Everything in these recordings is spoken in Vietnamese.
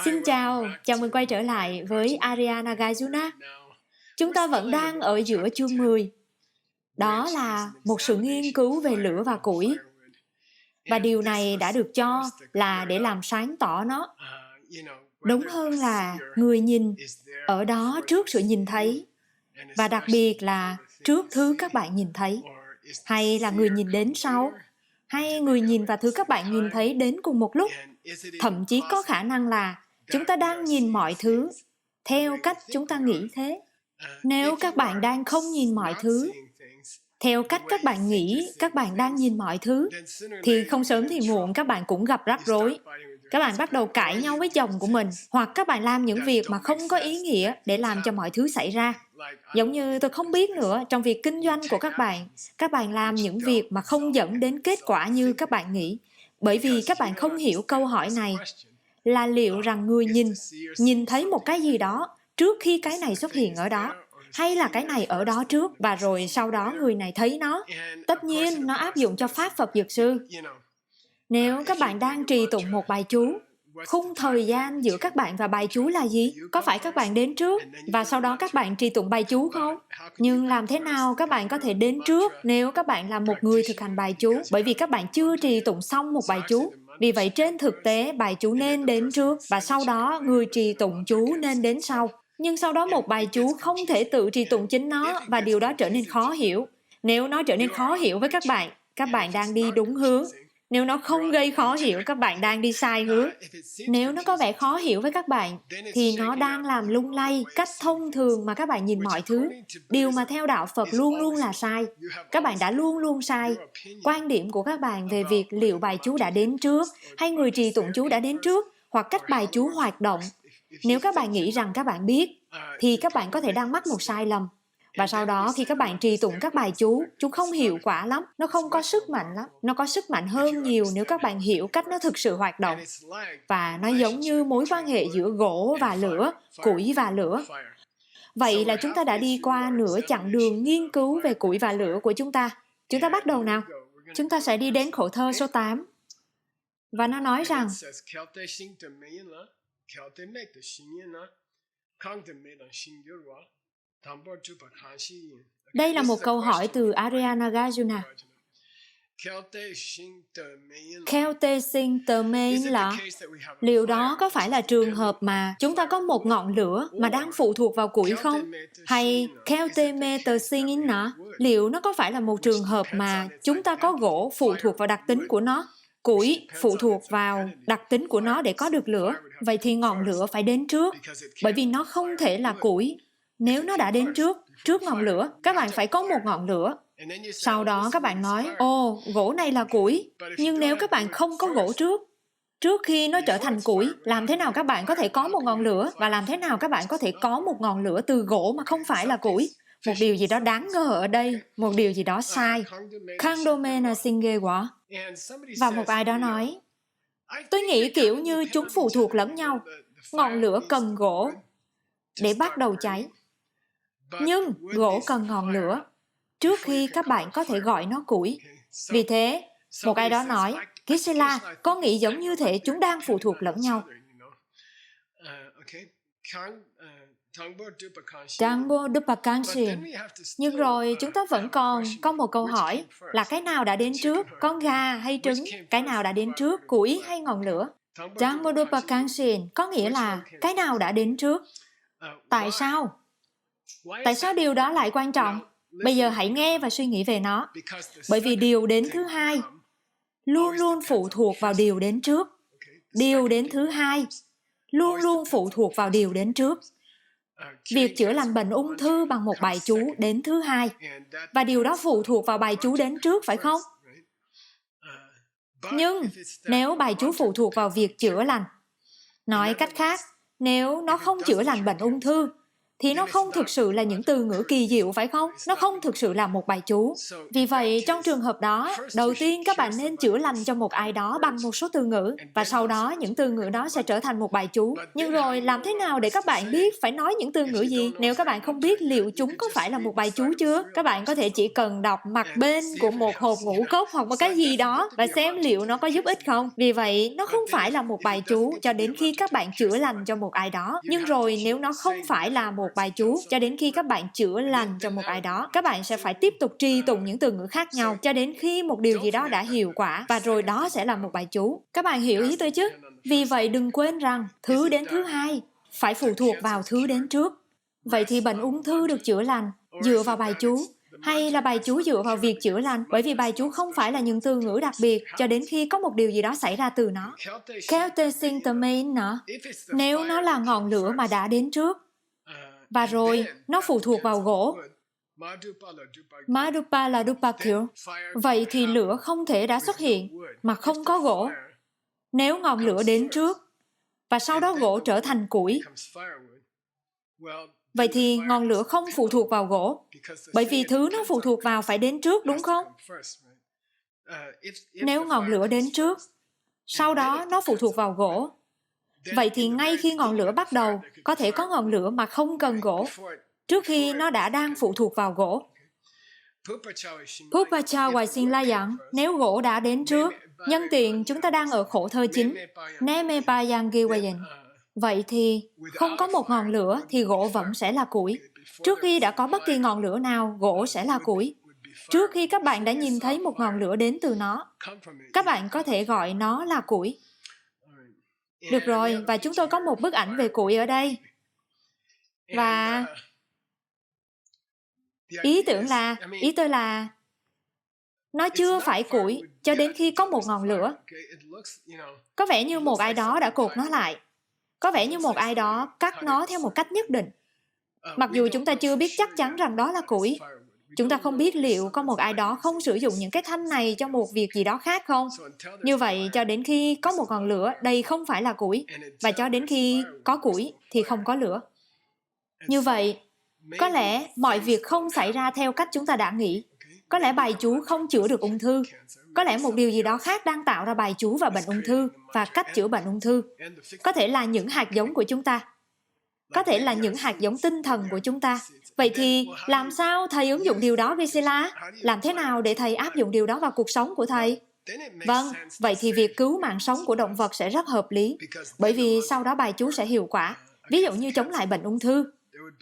Xin chào, chào mừng quay trở lại với Ariana Gajuna. Chúng ta vẫn đang ở giữa chương 10. Đó là một sự nghiên cứu về lửa và củi. Và điều này đã được cho là để làm sáng tỏ nó. Đúng hơn là người nhìn ở đó trước sự nhìn thấy, và đặc biệt là trước thứ các bạn nhìn thấy. Hay là người nhìn đến sau, hay người nhìn và thứ các bạn nhìn thấy đến cùng một lúc. Thậm chí có khả năng là chúng ta đang nhìn mọi thứ theo cách chúng ta nghĩ thế. Nếu các bạn đang không nhìn mọi thứ theo cách các bạn nghĩ các bạn đang nhìn mọi thứ, thì không sớm thì muộn các bạn cũng gặp rắc rối. Các bạn bắt đầu cãi nhau với chồng của mình, hoặc các bạn làm những việc mà không có ý nghĩa để làm cho mọi thứ xảy ra. Giống như tôi không biết nữa, trong việc kinh doanh của các bạn làm những việc mà không dẫn đến kết quả như các bạn nghĩ, bởi vì các bạn không hiểu câu hỏi này là liệu rằng người nhìn thấy một cái gì đó trước khi cái này xuất hiện ở đó, hay là cái này ở đó trước và rồi sau đó người này thấy nó. Tất nhiên nó áp dụng cho Pháp Phật Dược Sư. Nếu các bạn đang trì tụng một bài chú, khung thời gian giữa các bạn và bài chú là gì? Có phải các bạn đến trước và sau đó các bạn trì tụng bài chú không? Nhưng làm thế nào các bạn có thể đến trước nếu các bạn là một người thực hành bài chú, bởi vì các bạn chưa trì tụng xong một bài chú. Vì vậy trên thực tế bài chú nên đến trước và sau đó người trì tụng chú nên đến sau. Nhưng sau đó một bài chú không thể tự trì tụng chính nó và điều đó trở nên khó hiểu. Nếu nó trở nên khó hiểu với các bạn đang đi đúng hướng. Nếu nó không gây khó hiểu, các bạn đang đi sai hướng. Nếu nó có vẻ khó hiểu với các bạn, thì nó đang làm lung lay cách thông thường mà các bạn nhìn mọi thứ. Điều mà theo đạo Phật luôn luôn là sai. Các bạn đã luôn luôn sai. Quan điểm của các bạn về việc liệu bài chú đã đến trước, hay người trì tụng chú đã đến trước, hoặc cách bài chú hoạt động. Nếu các bạn nghĩ rằng các bạn biết, thì các bạn có thể đang mắc một sai lầm. Và sau đó khi các bạn trì tụng các bài chú không hiệu quả lắm, nó không có sức mạnh lắm. Nó có sức mạnh hơn nhiều nếu các bạn hiểu cách nó thực sự hoạt động. Và nó giống như mối quan hệ giữa gỗ và lửa, củi và lửa. Vậy là chúng ta đã đi qua nửa chặng đường nghiên cứu về củi và lửa của chúng ta. Chúng ta bắt đầu nào. Chúng ta sẽ đi đến khổ thơ số 8. Và nó nói rằng đây là một câu hỏi từ Ariana Gajuna. Kheo tê sinh tờ mê là liệu đó có phải là trường hợp mà chúng ta có một ngọn lửa mà đang phụ thuộc vào củi không? Hay kheo tê mê tờ sinh nọ, liệu nó có phải là một trường hợp mà chúng ta có gỗ phụ thuộc vào đặc tính của nó? Củi phụ thuộc vào đặc tính của nó để có được lửa. Vậy thì ngọn lửa phải đến trước, bởi vì nó không thể là củi. Nếu nó đã đến trước ngọn lửa, các bạn phải có một ngọn lửa. Sau đó các bạn nói, gỗ này là củi. Nhưng nếu các bạn không có gỗ trước khi nó trở thành củi, làm thế nào các bạn có thể có một ngọn lửa? Và làm thế nào các bạn có thể có một ngọn lửa từ gỗ mà không phải là củi? Một điều gì đó đáng ngờ ở đây, một điều gì đó sai. Kangdomena sinh ghê quá. Và một ai đó nói, tôi nghĩ kiểu như chúng phụ thuộc lẫn nhau. Ngọn lửa cần gỗ để bắt đầu cháy. Nhưng gỗ cần ngọn lửa trước khi các bạn có thể gọi nó củi. Vì thế, một ai đó nói, Gisela, có nghĩ giống như thể chúng đang phụ thuộc lẫn nhau. Tangbo Dupakansin. Nhưng rồi chúng ta vẫn còn có một câu hỏi là cái nào đã đến trước, con gà hay trứng? Cái nào đã đến trước, củi hay ngọn lửa? Tangbo Dupakansin có nghĩa là cái nào đã đến trước? Tại sao? Tại sao điều đó lại quan trọng? Bây giờ hãy nghe và suy nghĩ về nó. Bởi vì điều đến thứ hai luôn luôn phụ thuộc vào điều đến trước. Điều đến thứ hai luôn luôn phụ thuộc vào điều đến trước. Việc chữa lành bệnh ung thư bằng một bài chú đến thứ hai. Và điều đó phụ thuộc vào bài chú đến trước, phải không? Nhưng nếu bài chú phụ thuộc vào việc chữa lành, nói cách khác, nếu nó không chữa lành bệnh ung thư, thì nó không thực sự là những từ ngữ kỳ diệu, phải không? Nó không thực sự là một bài chú. Vì vậy, trong trường hợp đó, đầu tiên các bạn nên chữa lành cho một ai đó bằng một số từ ngữ, và sau đó những từ ngữ đó sẽ trở thành một bài chú. Nhưng rồi làm thế nào để các bạn biết phải nói những từ ngữ gì nếu các bạn không biết liệu chúng có phải là một bài chú chưa? Các bạn có thể chỉ cần đọc mặt bên của một hộp ngũ cốc hoặc một cái gì đó và xem liệu nó có giúp ích không. Vì vậy, nó không phải là một bài chú cho đến khi các bạn chữa lành cho một ai đó. Nhưng rồi nếu nó không phải là một bài chú cho đến khi các bạn chữa lành cho một ai đó, các bạn sẽ phải tiếp tục tri tụng những từ ngữ khác nhau cho đến khi một điều gì đó đã hiệu quả, và rồi đó sẽ là một bài chú. Các bạn hiểu ý tôi chứ? Vì vậy đừng quên rằng thứ đến thứ hai phải phụ thuộc vào thứ đến trước. Vậy thì bệnh ung thư được chữa lành dựa vào bài chú, hay là bài chú dựa vào việc chữa lành? Bởi vì bài chú không phải là những từ ngữ đặc biệt cho đến khi có một điều gì đó xảy ra từ nó. Kelte sinh tờ main nọ. Nếu nó là ngọn lửa mà đã đến trước, và rồi nó phụ thuộc vào gỗ, Madupa là Dupakyo, vậy thì lửa không thể đã xuất hiện mà không có gỗ. Nếu ngọn lửa đến trước, và sau đó gỗ trở thành củi, vậy thì ngọn lửa không phụ thuộc vào gỗ, bởi vì thứ nó phụ thuộc vào phải đến trước, đúng không? Nếu ngọn lửa đến trước, sau đó nó phụ thuộc vào gỗ, vậy thì ngay khi ngọn lửa bắt đầu, có thể có ngọn lửa mà không cần gỗ, trước khi nó đã đang phụ thuộc vào gỗ. Pupacha hoài sinh la dặn, nếu gỗ đã đến trước, nhân tiện chúng ta đang ở khổ thơ chính, Nemepa Yangi Wayan. Vậy thì, không có một ngọn lửa thì gỗ vẫn sẽ là củi. Trước khi đã có bất kỳ ngọn lửa nào, gỗ sẽ là củi. Trước khi các bạn đã nhìn thấy một ngọn lửa đến từ nó, các bạn có thể gọi nó là củi. Được rồi, và chúng tôi có một bức ảnh về củi ở đây. Và ý tôi là nó chưa phải củi cho đến khi có một ngọn lửa. Có vẻ như một ai đó đã cột nó lại. Có vẻ như một ai đó cắt nó theo một cách nhất định. Mặc dù chúng ta chưa biết chắc chắn rằng đó là củi. Chúng ta không biết liệu có một ai đó không sử dụng những cái thanh này cho một việc gì đó khác không. Như vậy, cho đến khi có một ngọn lửa, đây không phải là củi. Và cho đến khi có củi thì không có lửa. Như vậy, có lẽ mọi việc không xảy ra theo cách chúng ta đã nghĩ. Có lẽ bài chú không chữa được ung thư. Có lẽ một điều gì đó khác đang tạo ra bài chú và bệnh ung thư và cách chữa bệnh ung thư. Có thể là những hạt giống của chúng ta. Có thể là những hạt giống tinh thần của chúng ta. Vậy thì làm sao thầy ứng dụng điều đó, Gisela? Làm thế nào để thầy áp dụng điều đó vào cuộc sống của thầy? Vâng, vậy thì việc cứu mạng sống của động vật sẽ rất hợp lý. Bởi vì sau đó bài chú sẽ hiệu quả. Ví dụ như chống lại bệnh ung thư.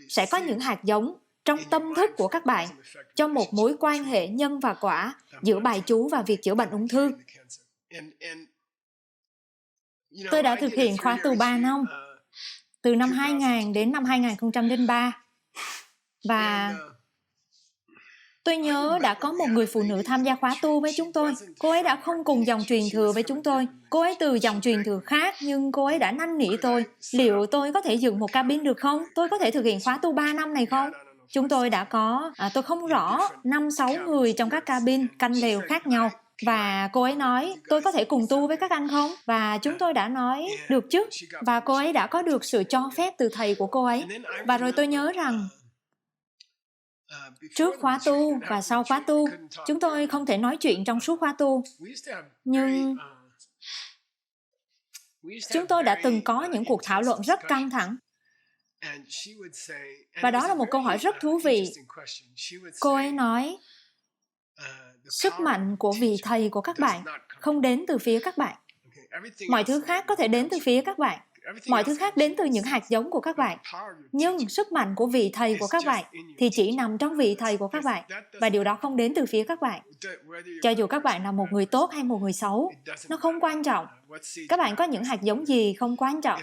Sẽ có những hạt giống trong tâm thức của các bạn cho một mối quan hệ nhân và quả giữa bài chú và việc chữa bệnh ung thư. Tôi đã thực hiện khóa tu 3 năm, từ năm 2000 đến năm 2003. Và tôi nhớ đã có một người phụ nữ tham gia khóa tu với chúng tôi. Cô ấy đã không cùng dòng truyền thừa với chúng tôi. Cô ấy từ dòng truyền thừa khác, nhưng cô ấy đã năn nỉ tôi. Liệu tôi có thể dựng một cabin được không? Tôi có thể thực hiện khóa tu 3 năm này không? Chúng tôi đã có, tôi không rõ, 5-6 người trong các cabin, canh lều khác nhau. Và cô ấy nói, tôi có thể cùng tu với các anh không? Và chúng tôi đã nói, được chứ. Và cô ấy đã có được sự cho phép từ thầy của cô ấy. Và rồi tôi nhớ rằng, trước khóa tu và sau khóa tu, chúng tôi không thể nói chuyện trong suốt khóa tu. Nhưng chúng tôi đã từng có những cuộc thảo luận rất căng thẳng. Và đó là một câu hỏi rất thú vị. Cô ấy nói, sức mạnh của vị thầy của các bạn không đến từ phía các bạn. Mọi thứ khác có thể đến từ phía các bạn. Mọi thứ khác đến từ những hạt giống của các bạn. Nhưng sức mạnh của vị thầy của các bạn thì chỉ nằm trong vị thầy của các bạn. Và điều đó không đến từ phía các bạn. Cho dù các bạn là một người tốt hay một người xấu, nó không quan trọng. Các bạn có những hạt giống gì không quan trọng.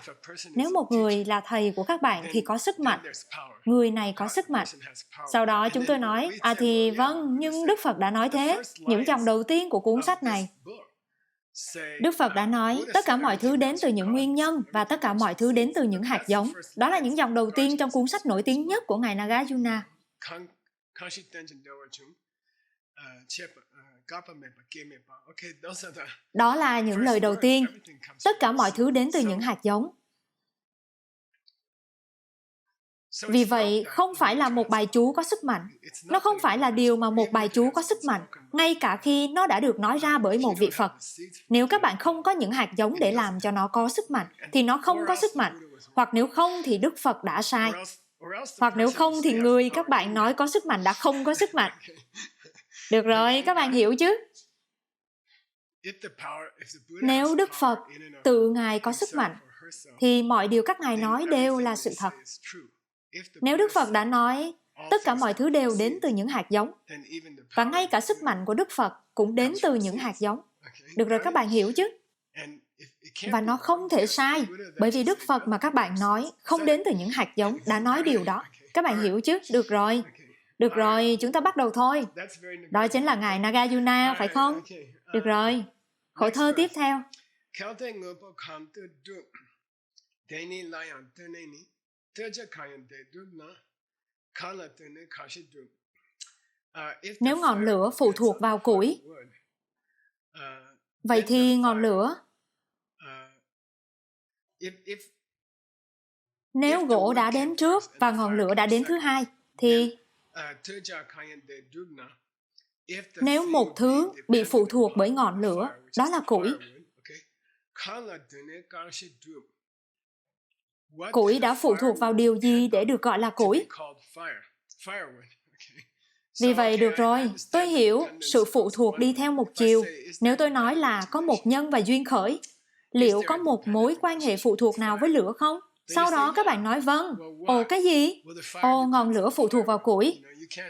Nếu một người là thầy của các bạn thì có sức mạnh. Người này có sức mạnh. Sau đó chúng tôi nói, thì vâng, nhưng Đức Phật đã nói thế. Những dòng đầu tiên của cuốn sách này. Đức Phật đã nói, tất cả mọi thứ đến từ những nguyên nhân và tất cả mọi thứ đến từ những hạt giống. Đó là những dòng đầu tiên trong cuốn sách nổi tiếng nhất của Ngài Nagarjuna. Đó là những lời đầu tiên. Tất cả mọi thứ đến từ những hạt giống. Vì vậy, không phải là một bài chú có sức mạnh. Nó không phải là điều mà một bài chú có sức mạnh, ngay cả khi nó đã được nói ra bởi một vị Phật. Nếu các bạn không có những hạt giống để làm cho nó có sức mạnh, thì nó không có sức mạnh. Hoặc nếu không thì Đức Phật đã sai. Hoặc nếu không thì người các bạn nói có sức mạnh đã không có sức mạnh. Được rồi, các bạn hiểu chứ? Nếu Đức Phật tự Ngài có sức mạnh, thì mọi điều các Ngài nói đều là sự thật. Nếu Đức Phật đã nói tất cả mọi thứ đều đến từ những hạt giống, và ngay cả sức mạnh của Đức Phật cũng đến từ những hạt giống. Được rồi, các bạn hiểu chứ? Và nó không thể sai, bởi vì Đức Phật mà các bạn nói không đến từ những hạt giống đã nói điều đó. Các bạn hiểu chứ? Được rồi. Được rồi, chúng ta bắt đầu thôi. Đó chính là Ngài Nagarjuna, phải không? Được rồi. Khổ thơ tiếp theo. Nếu ngọn lửa phụ thuộc vào củi, vậy thì ngọn lửa... Nếu gỗ đã đến trước và ngọn lửa đã đến thứ hai, thì nếu một thứ bị phụ thuộc bởi ngọn lửa, đó là củi. Củi đã phụ thuộc vào điều gì để được gọi là củi? Vì vậy, được rồi, tôi hiểu sự phụ thuộc đi theo một chiều. Nếu tôi nói là có một nhân và duyên khởi, liệu có một mối quan hệ phụ thuộc nào với lửa không? Sau đó các bạn nói vâng. Ồ, cái gì? Ồ, ngọn lửa phụ thuộc vào củi.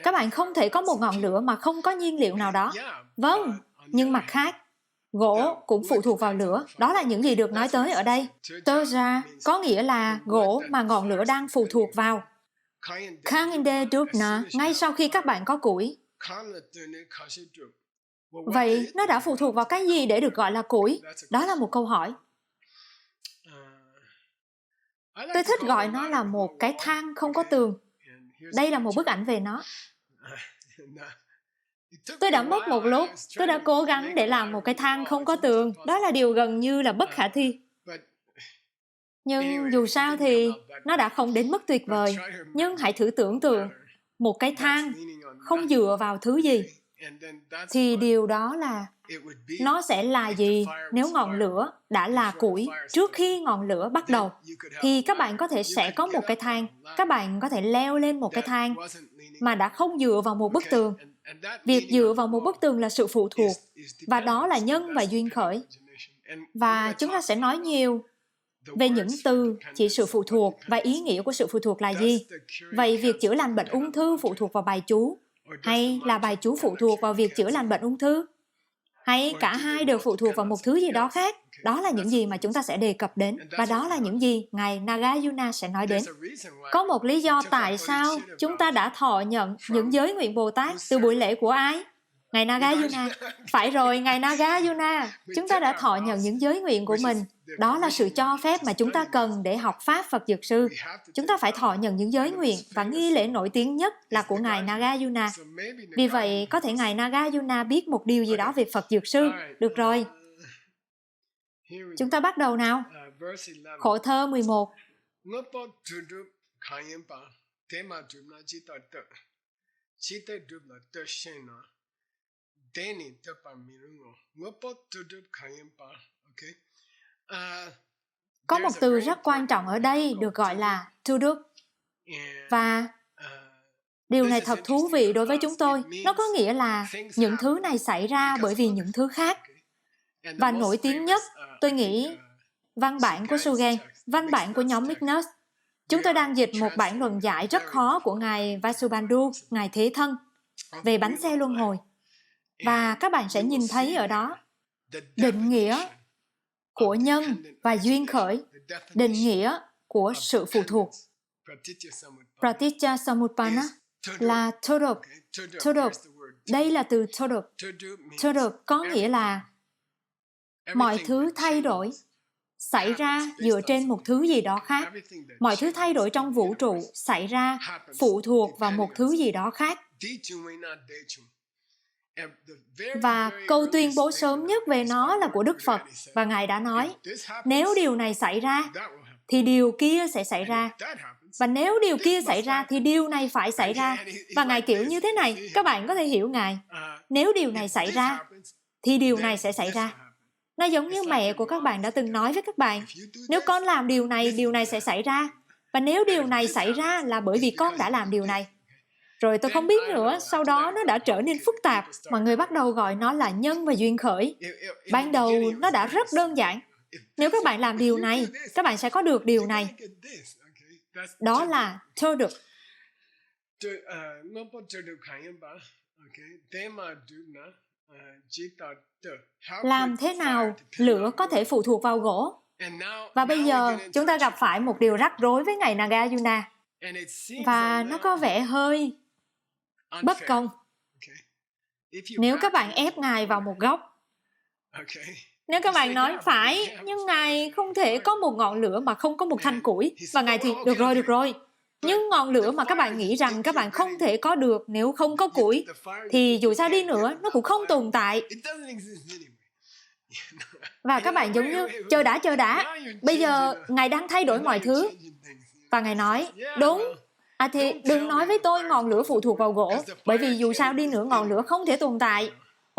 Các bạn không thể có một ngọn lửa mà không có nhiên liệu nào đó. Vâng, nhưng mặt khác, gỗ cũng phụ thuộc vào lửa. Đó là những gì được nói tới ở đây. Tơ ra có nghĩa là gỗ mà ngọn lửa đang phụ thuộc vào. Khanginde Dubna, ngay sau khi các bạn có củi. Vậy nó đã phụ thuộc vào cái gì để được gọi là củi? Đó là một câu hỏi. Tôi thích gọi nó là một cái thang không có tường. Đây là một bức ảnh về nó. Tôi đã mất một lúc, tôi đã cố gắng để làm một cái thang không có tường. Đó là điều gần như là bất khả thi. Nhưng dù sao thì nó đã không đến mức tuyệt vời. Nhưng hãy thử tưởng tượng một cái thang không dựa vào thứ gì. Thì điều đó là nó sẽ là gì nếu ngọn lửa đã là củi trước khi ngọn lửa bắt đầu. Thì các bạn có thể sẽ có một cái thang. Các bạn có thể leo lên một cái thang mà đã không dựa vào một bức tường. Việc dựa vào một bức tường là sự phụ thuộc. Và đó là nhân và duyên khởi. Và chúng ta sẽ nói nhiều về những từ chỉ sự phụ thuộc và ý nghĩa của sự phụ thuộc là gì. Vậy việc chữa lành bệnh ung thư phụ thuộc vào bài chú, hay là bài chú phụ thuộc vào việc chữa lành bệnh ung thư? Hay cả hai đều phụ thuộc vào một thứ gì đó khác? Đó là những gì mà chúng ta sẽ đề cập đến. Và đó là những gì Ngài Nagarjuna sẽ nói đến. Có một lý do tại sao chúng ta đã thọ nhận những giới nguyện Bồ Tát từ buổi lễ của ai? Ngài Nagarjuna. Phải rồi, Ngài Nagarjuna. Chúng ta đã thọ nhận những giới nguyện của mình. Đó là sự cho phép mà chúng ta cần để học Pháp Phật Dược Sư. Chúng ta phải thọ nhận những giới nguyện và nghi lễ nổi tiếng nhất là của Ngài Nagarjuna. Vì vậy, có thể Ngài Nagarjuna biết một điều gì đó về Phật Dược Sư. Được rồi. Chúng ta bắt đầu nào. Khổ thơ 11. Có một từ rất quan trọng ở đây được gọi là tuduk. Và điều này thật thú vị đối với chúng tôi. Nó có nghĩa là những thứ này xảy ra bởi vì những thứ khác. Và nổi tiếng nhất, tôi nghĩ, văn bản của Sugen, văn bản của nhóm Mignus. Chúng tôi đang dịch một bản luận giải rất khó của Ngài Vasubandhu, Ngài Thế Thân, về bánh xe luân hồi. Và các bạn sẽ nhìn thấy ở đó định nghĩa của nhân và duyên khởi, định nghĩa của sự phụ thuộc. Pratitya Samutpanna là tuduk. Tuduk, đây là từ tuduk. Tuduk có nghĩa là mọi thứ thay đổi xảy ra dựa trên một thứ gì đó khác. Mọi thứ thay đổi trong vũ trụ xảy ra phụ thuộc vào một thứ gì đó khác. Và câu tuyên bố sớm nhất về nó là của Đức Phật. Và Ngài đã nói, nếu điều này xảy ra, thì điều kia sẽ xảy ra. Và nếu điều kia xảy ra thì điều này phải xảy ra. Và Ngài kiểu như thế này, các bạn có thể hiểu Ngài. Nếu điều này xảy ra, thì điều này sẽ xảy ra. Nó giống như mẹ của các bạn đã từng nói với các bạn, nếu con làm điều này sẽ xảy ra. Và nếu điều này xảy ra là bởi vì con đã làm điều này. Rồi tôi không biết nữa, sau đó nó đã trở nên phức tạp. Mọi người bắt đầu gọi nó là nhân và duyên khởi. Ban đầu nó đã rất đơn giản. Nếu các bạn làm điều này, các bạn sẽ có được điều này. Đó là thơ được. Làm thế nào lửa có thể phụ thuộc vào gỗ? Và bây giờ chúng ta gặp phải một điều rắc rối với ngài Nagarjuna. Và nó có vẻ hơi bất công. Nếu các bạn ép ngài vào một góc, nếu các bạn nói phải, nhưng ngài không thể có một ngọn lửa mà không có một thanh củi. Và ngài thì, được rồi. Nhưng ngọn lửa mà các bạn nghĩ rằng các bạn không thể có được nếu không có củi, thì dù sao đi nữa, nó cũng không tồn tại. Và các bạn giống như, chờ đã, bây giờ ngài đang thay đổi mọi thứ. Và ngài nói, đúng, thì đừng nói với tôi ngọn lửa phụ thuộc vào gỗ, bởi vì dù sao đi nữa ngọn lửa không thể tồn tại.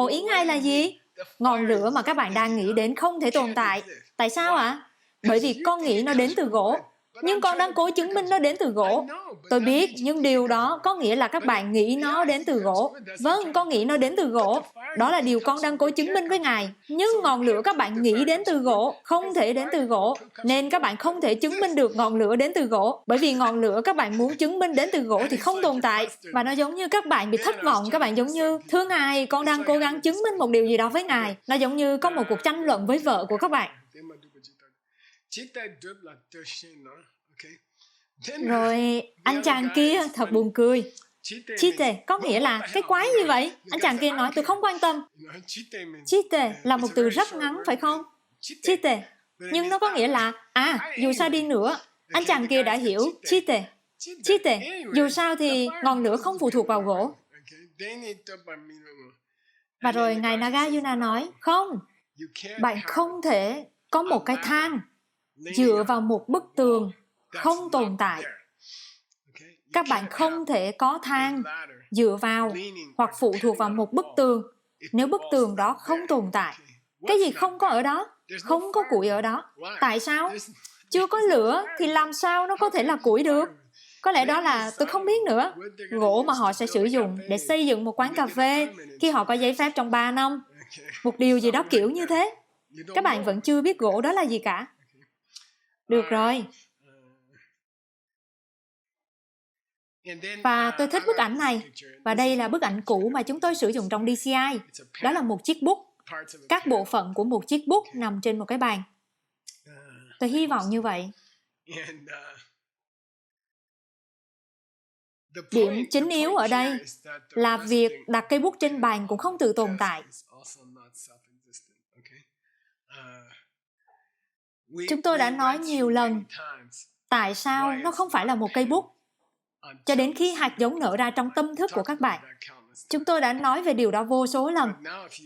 Ý ngài là gì? Ngọn lửa mà các bạn đang nghĩ đến không thể tồn tại. Tại sao ạ? Bởi vì con nghĩ nó đến từ gỗ. Nhưng con đang cố chứng minh nó đến từ gỗ. Tôi biết, nhưng điều đó có nghĩa là các bạn nghĩ nó đến từ gỗ. Vâng, con nghĩ nó đến từ gỗ. Đó là điều con đang cố chứng minh với ngài. Nhưng ngọn lửa các bạn nghĩ đến từ gỗ, không thể đến từ gỗ. Nên các bạn không thể chứng minh được ngọn lửa đến từ gỗ. Bởi vì ngọn lửa các bạn muốn chứng minh đến từ gỗ thì không tồn tại. Và nó giống như các bạn bị thất vọng. Các bạn giống như, thưa ngài, con đang cố gắng chứng minh một điều gì đó với ngài. Nó giống như có một cuộc tranh luận với vợ của các bạn. Rồi anh chàng kia thật buồn cười. Chitte có nghĩa là cái quái gì vậy? Anh chàng kia nói tôi không quan tâm. Chitte là một từ rất ngắn phải không? Chitte. Nhưng nó có nghĩa là dù sao đi nữa, anh chàng kia đã hiểu Chitte. Chitte, dù sao thì ngọn lửa không phụ thuộc vào gỗ. Và rồi ngài Nagarjuna nói, không, bạn không thể có một cái thang dựa vào một bức tường không tồn tại. Các bạn không thể có thang dựa vào hoặc phụ thuộc vào một bức tường nếu bức tường đó không tồn tại. Cái gì không có ở đó? Không có củi ở đó. Tại sao? Chưa có lửa thì làm sao nó có thể là củi được? Có lẽ đó là tôi không biết nữa. Gỗ mà họ sẽ sử dụng để xây dựng một quán cà phê khi họ có giấy phép trong 3 năm. Một điều gì đó kiểu như thế. Các bạn vẫn chưa biết gỗ đó là gì cả. Được rồi. Và tôi thích bức ảnh này. Và đây là bức ảnh cũ mà chúng tôi sử dụng trong DCI. Đó là một chiếc bút. Các bộ phận của một chiếc bút nằm trên một cái bàn. Tôi hy vọng như vậy. Điểm chính yếu ở đây là việc đặt cây bút trên bàn cũng không tự tồn tại. Chúng tôi đã nói nhiều lần tại sao nó không phải là một cây bút. Cho đến khi hạt giống nở ra trong tâm thức của các bạn. Chúng tôi đã nói về điều đó vô số lần.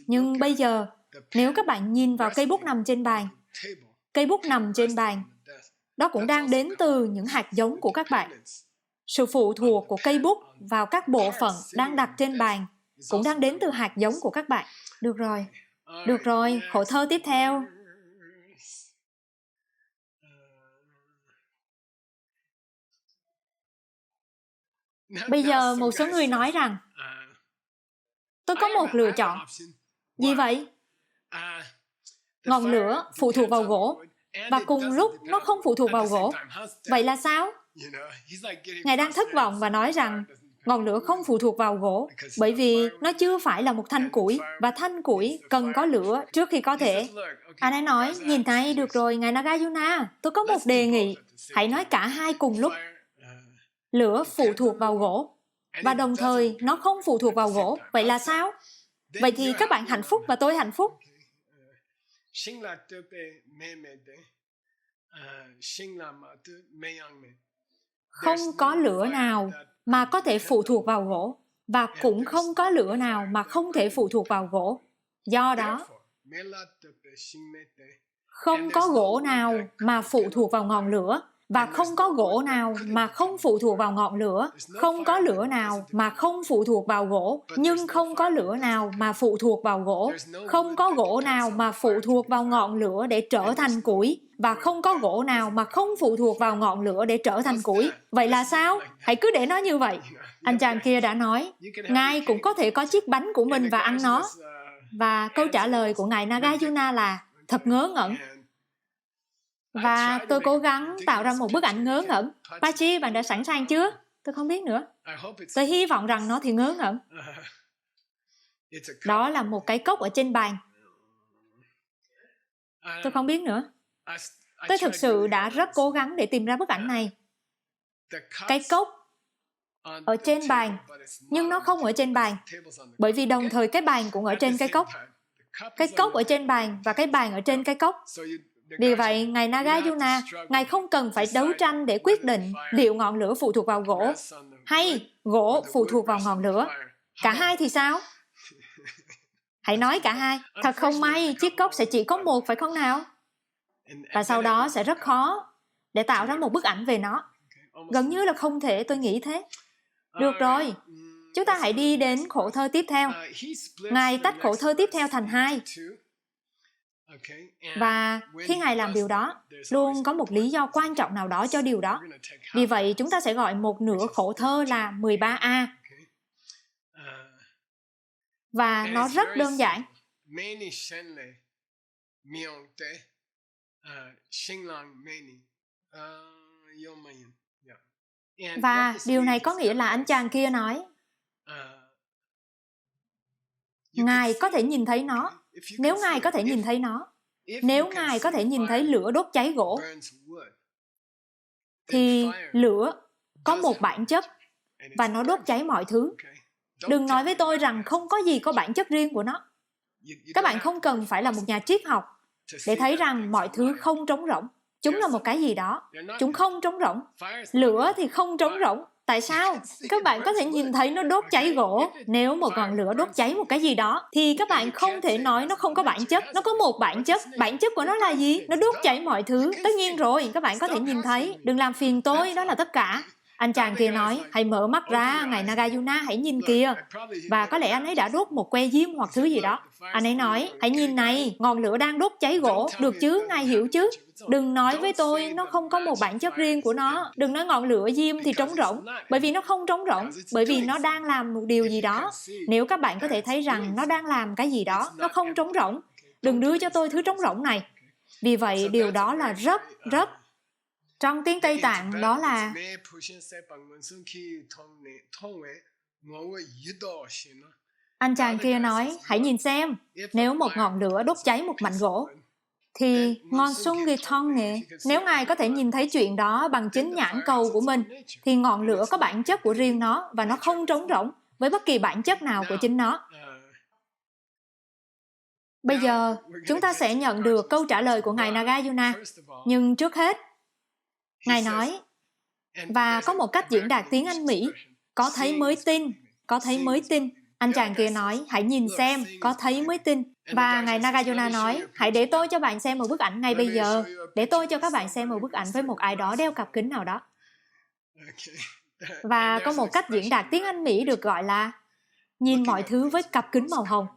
Nhưng bây giờ, nếu các bạn nhìn vào cây bút nằm trên bàn, cây bút nằm trên bàn, đó cũng đang đến từ những hạt giống của các bạn. Sự phụ thuộc của cây bút vào các bộ phận đang đặt trên bàn cũng đang đến từ hạt giống của các bạn. Được rồi, khổ thơ tiếp theo. Bây giờ một số người nói rằng tôi có một lựa chọn. Gì vậy? Ngọn lửa phụ thuộc vào gỗ và cùng lúc nó không phụ thuộc vào gỗ. Vậy là sao? Ngài đang thất vọng và nói rằng ngọn lửa không phụ thuộc vào gỗ bởi vì nó chưa phải là một thanh củi và thanh củi cần có lửa trước khi có thể. Anh ấy nói, nhìn thấy được rồi ngài Nagarjuna, tôi có một đề nghị. Hãy nói cả hai cùng lúc. Lửa phụ thuộc vào gỗ và đồng thời nó không phụ thuộc vào gỗ. Vậy là sao? Vậy thì các bạn hạnh phúc và tôi hạnh phúc. Không có lửa nào mà có thể phụ thuộc vào gỗ và cũng không có lửa nào mà không thể phụ thuộc vào gỗ. Do đó, Không có gỗ nào mà phụ thuộc vào ngọn lửa, và không có gỗ nào mà không phụ thuộc vào ngọn lửa. Không có lửa nào mà không phụ thuộc vào gỗ, nhưng không có lửa nào mà phụ thuộc vào gỗ. Không có gỗ nào mà phụ thuộc vào ngọn lửa để trở thành củi, và không có gỗ nào mà không phụ thuộc vào ngọn lửa để trở thành củi. Vậy là sao? Hãy cứ để nó như vậy. Anh chàng kia đã nói, Ngài cũng có thể có chiếc bánh của mình và ăn nó. Và câu trả lời của Ngài Nagarjuna là thật ngớ ngẩn. Và tôi cố gắng tạo ra một bức ảnh ngớ ngẩn. Pachi, bạn đã sẵn sàng chưa? Tôi không biết nữa. Tôi hy vọng rằng nó thì ngớ ngẩn. Đó là một cái cốc ở trên bàn. Tôi không biết nữa. Tôi thực sự đã rất cố gắng để tìm ra bức ảnh này. Cái cốc ở trên bàn, nhưng nó không ở trên bàn, bởi vì đồng thời cái bàn cũng ở trên cái cốc. Cái cốc ở trên bàn và cái bàn ở trên cái cốc. Vì vậy, Ngài Nagarjuna, Ngài không cần phải đấu tranh để quyết định liệu ngọn lửa phụ thuộc vào gỗ hay gỗ phụ thuộc vào ngọn lửa. Cả hai thì sao? Hãy nói cả hai. Thật không may, chiếc cốc sẽ chỉ có một, phải không nào? Và sau đó sẽ rất khó để tạo ra một bức ảnh về nó. Gần như là không thể, tôi nghĩ thế. Được rồi, chúng ta hãy đi đến khổ thơ tiếp theo. Ngài tách khổ thơ tiếp theo thành hai. Và khi Ngài làm điều đó, luôn có một lý do quan trọng nào đó cho điều đó. Vì vậy, chúng ta sẽ gọi một nửa khổ thơ là 13A. Và nó rất đơn giản. Và điều này có nghĩa là anh chàng kia nói, Ngài có thể nhìn thấy nó. Nếu Ngài có thể nhìn thấy nó, nếu Ngài có thể nhìn thấy lửa đốt cháy gỗ, thì lửa có một bản chất và nó đốt cháy mọi thứ. Đừng nói với tôi rằng không có gì có bản chất riêng của nó. Các bạn không cần phải là một nhà triết học để thấy rằng mọi thứ không trống rỗng. Chúng là một cái gì đó. Chúng không trống rỗng. Lửa thì không trống rỗng. Tại sao? Các bạn có thể nhìn thấy nó đốt cháy gỗ. Nếu một ngọn lửa đốt cháy một cái gì đó, thì các bạn không thể nói nó không có bản chất. Nó có một bản chất. Bản chất của nó là gì? Nó đốt cháy mọi thứ. Tất nhiên rồi, các bạn có thể nhìn thấy. Đừng làm phiền tôi, đó là tất cả. Anh chàng kia nói, hãy mở mắt ra, Ngài Nagarjuna, hãy nhìn kìa. Và có lẽ anh ấy đã đốt một que diêm hoặc thứ gì đó. Anh ấy nói, hãy nhìn này, ngọn lửa đang đốt cháy gỗ. Được chứ, Ngài hiểu chứ? Đừng nói với tôi nó không có một bản chất riêng của nó. Đừng nói ngọn lửa diêm thì trống rỗng. Bởi vì nó không trống rỗng. Bởi vì nó đang làm một điều gì đó. Nếu các bạn có thể thấy rằng nó đang làm cái gì đó, nó không trống rỗng. Đừng đưa cho tôi thứ trống rỗng này. Vì vậy, điều đó là rất trong tiếng Tây Tạng, đó là anh chàng kia nói, hãy nhìn xem, nếu một ngọn lửa đốt cháy một mảnh gỗ, thì ngon sung ghi thong nè. Nếu Ngài có thể nhìn thấy chuyện đó bằng chính nhãn cầu của mình, thì ngọn lửa có bản chất của riêng nó, và nó không trống rỗng với bất kỳ bản chất nào của chính nó. Bây giờ, chúng ta sẽ nhận được câu trả lời của Ngài Nagarjuna. Nhưng trước hết, Ngài nói, và có một cách diễn đạt tiếng Anh Mỹ, có thấy mới tin, có thấy mới tin. Anh chàng kia nói, hãy nhìn xem, có thấy mới tin. Và Ngài Nagarjuna nói, hãy để tôi cho bạn xem một bức ảnh ngay bây giờ. Để tôi cho các bạn xem một bức ảnh với một ai đó đeo cặp kính nào đó. Và có một cách diễn đạt tiếng Anh Mỹ được gọi là nhìn mọi thứ với cặp kính màu hồng.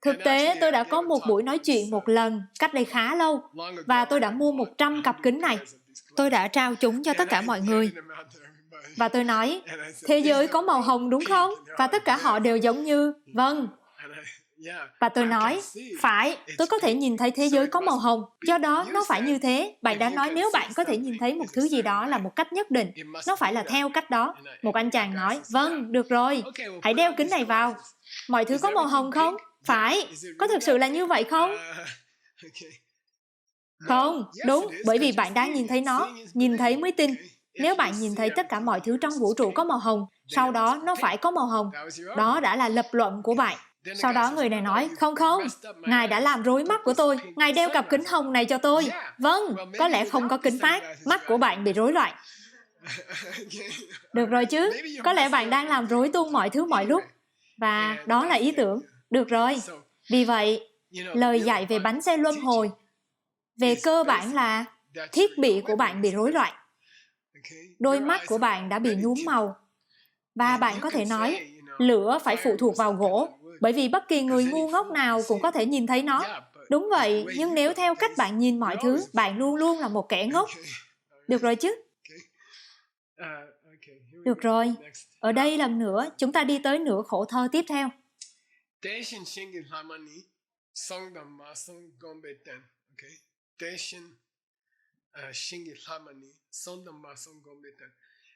Thực tế, tôi đã có một buổi nói chuyện một lần, cách đây khá lâu, và tôi đã mua 100 cặp kính này. Tôi đã trao chúng cho tất cả mọi người. Và tôi nói, thế giới có màu hồng đúng không? Và tất cả họ đều giống như, vâng. Và tôi nói, phải, tôi có thể nhìn thấy thế giới có màu hồng. Do đó, nó phải như thế. Bạn đã nói nếu bạn có thể nhìn thấy một thứ gì đó là một cách nhất định, nó phải là theo cách đó. Một anh chàng nói, vâng, được rồi, hãy đeo kính này vào. Mọi thứ có màu hồng không? Phải, có thực sự là như vậy không? Không, đúng, bởi vì bạn đang nhìn thấy nó, nhìn thấy mới tin. Nếu bạn nhìn thấy tất cả mọi thứ trong vũ trụ có màu hồng, sau đó nó phải có màu hồng. Đó đã là lập luận của bạn. Sau đó người này nói, không, Ngài đã làm rối mắt của tôi. Ngài đeo cặp kính hồng này cho tôi. Vâng, có lẽ không có kính phát. Mắt của bạn bị rối loạn. Được rồi chứ, có lẽ bạn đang làm rối tung mọi thứ mọi lúc. Và đó là ý tưởng. Được rồi. Vì vậy, lời dạy về bánh xe luân hồi Về cơ bản là thiết bị của bạn bị rối loạn. Đôi mắt của bạn đã bị nhuốm màu. Và bạn có thể nói, lửa phải phụ thuộc vào gỗ, bởi vì bất kỳ người ngu ngốc nào cũng có thể nhìn thấy nó. Đúng vậy, nhưng nếu theo cách bạn nhìn mọi thứ, bạn luôn luôn là một kẻ ngốc. Được rồi chứ? Được rồi. Ở đây lần nữa, chúng ta đi tới nửa khổ thơ tiếp theo.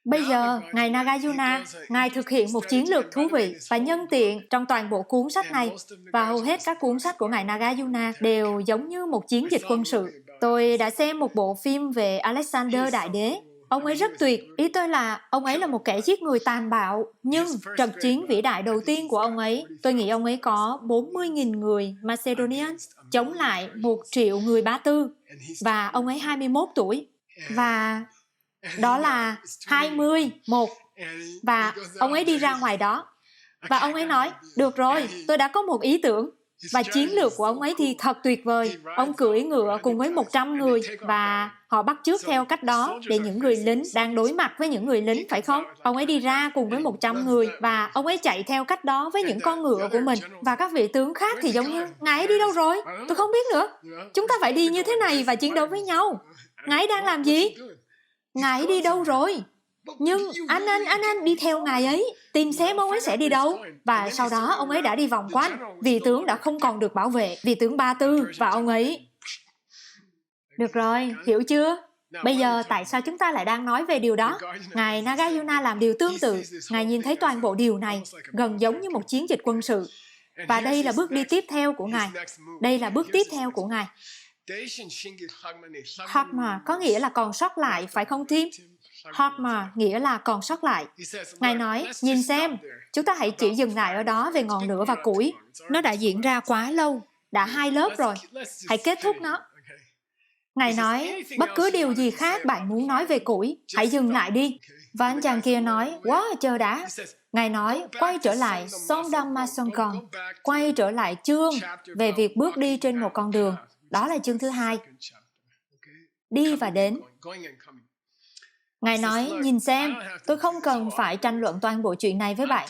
Bây giờ, Ngài Nagarjuna, Ngài thực hiện một chiến lược thú vị và nhân tiện trong toàn bộ cuốn sách này, và hầu hết các cuốn sách của Ngài Nagarjuna đều giống như một chiến dịch quân sự. Tôi đã xem một bộ phim về Alexander Đại Đế. Ông ấy rất tuyệt. Ý tôi là ông ấy là một kẻ giết người tàn bạo. Nhưng trận chiến vĩ đại đầu tiên của ông ấy, tôi nghĩ ông ấy có 40.000 người Macedonian chống lại 1 triệu người Ba Tư. Và ông ấy 21 tuổi. Và đó là 21. Và ông ấy đi ra ngoài đó. Và ông ấy nói, được rồi, tôi đã có một ý tưởng. Và chiến lược của ông ấy thì thật tuyệt vời. Ông cưỡi ngựa cùng với 100 người và họ bắt chước theo cách đó để những người lính đang đối mặt với những người lính, phải không? Ông ấy đi ra cùng với 100 người và ông ấy chạy theo cách đó với những con ngựa của mình. Và các vị tướng khác thì giống như, ngài ấy đi đâu rồi? Tôi không biết nữa. Chúng ta phải đi như thế này và chiến đấu với nhau. Ngài ấy đang làm gì? Ngài ấy đi đâu rồi? Nhưng anh đi theo ngài ấy, tìm xem ông ấy sẽ đi đâu. Và sau đó ông ấy đã đi vòng quanh. Vị tướng đã không còn được bảo vệ, vị tướng Ba Tư, và ông ấy... Được rồi, hiểu chưa? Bây giờ tại sao chúng ta lại đang nói về điều đó? Ngài Nagarjuna làm điều tương tự. Ngài nhìn thấy toàn bộ điều này gần giống như một chiến dịch quân sự. Và đây là bước đi tiếp theo của Ngài. Đây là bước tiếp theo của Ngài. Hatma có nghĩa là còn sót lại, phải không Tim? Hatma nghĩa là còn sót lại. Ngài nói, nhìn xem, chúng ta hãy chỉ dừng lại ở đó về ngọn lửa và củi. Nó đã diễn ra quá lâu, đã 2 lớp rồi. Hãy kết thúc nó. Ngài nói, bất cứ điều gì khác bạn muốn nói về củi, hãy dừng lại đi. Và anh chàng kia nói, quá chờ đã. Ngài nói, quay trở lại Sondamma Songkon, quay trở lại chương về việc bước đi trên một con đường. Đó là chương thứ 2. Đi và đến. Ngài nói, nhìn xem, tôi không cần phải tranh luận toàn bộ chuyện này với bạn.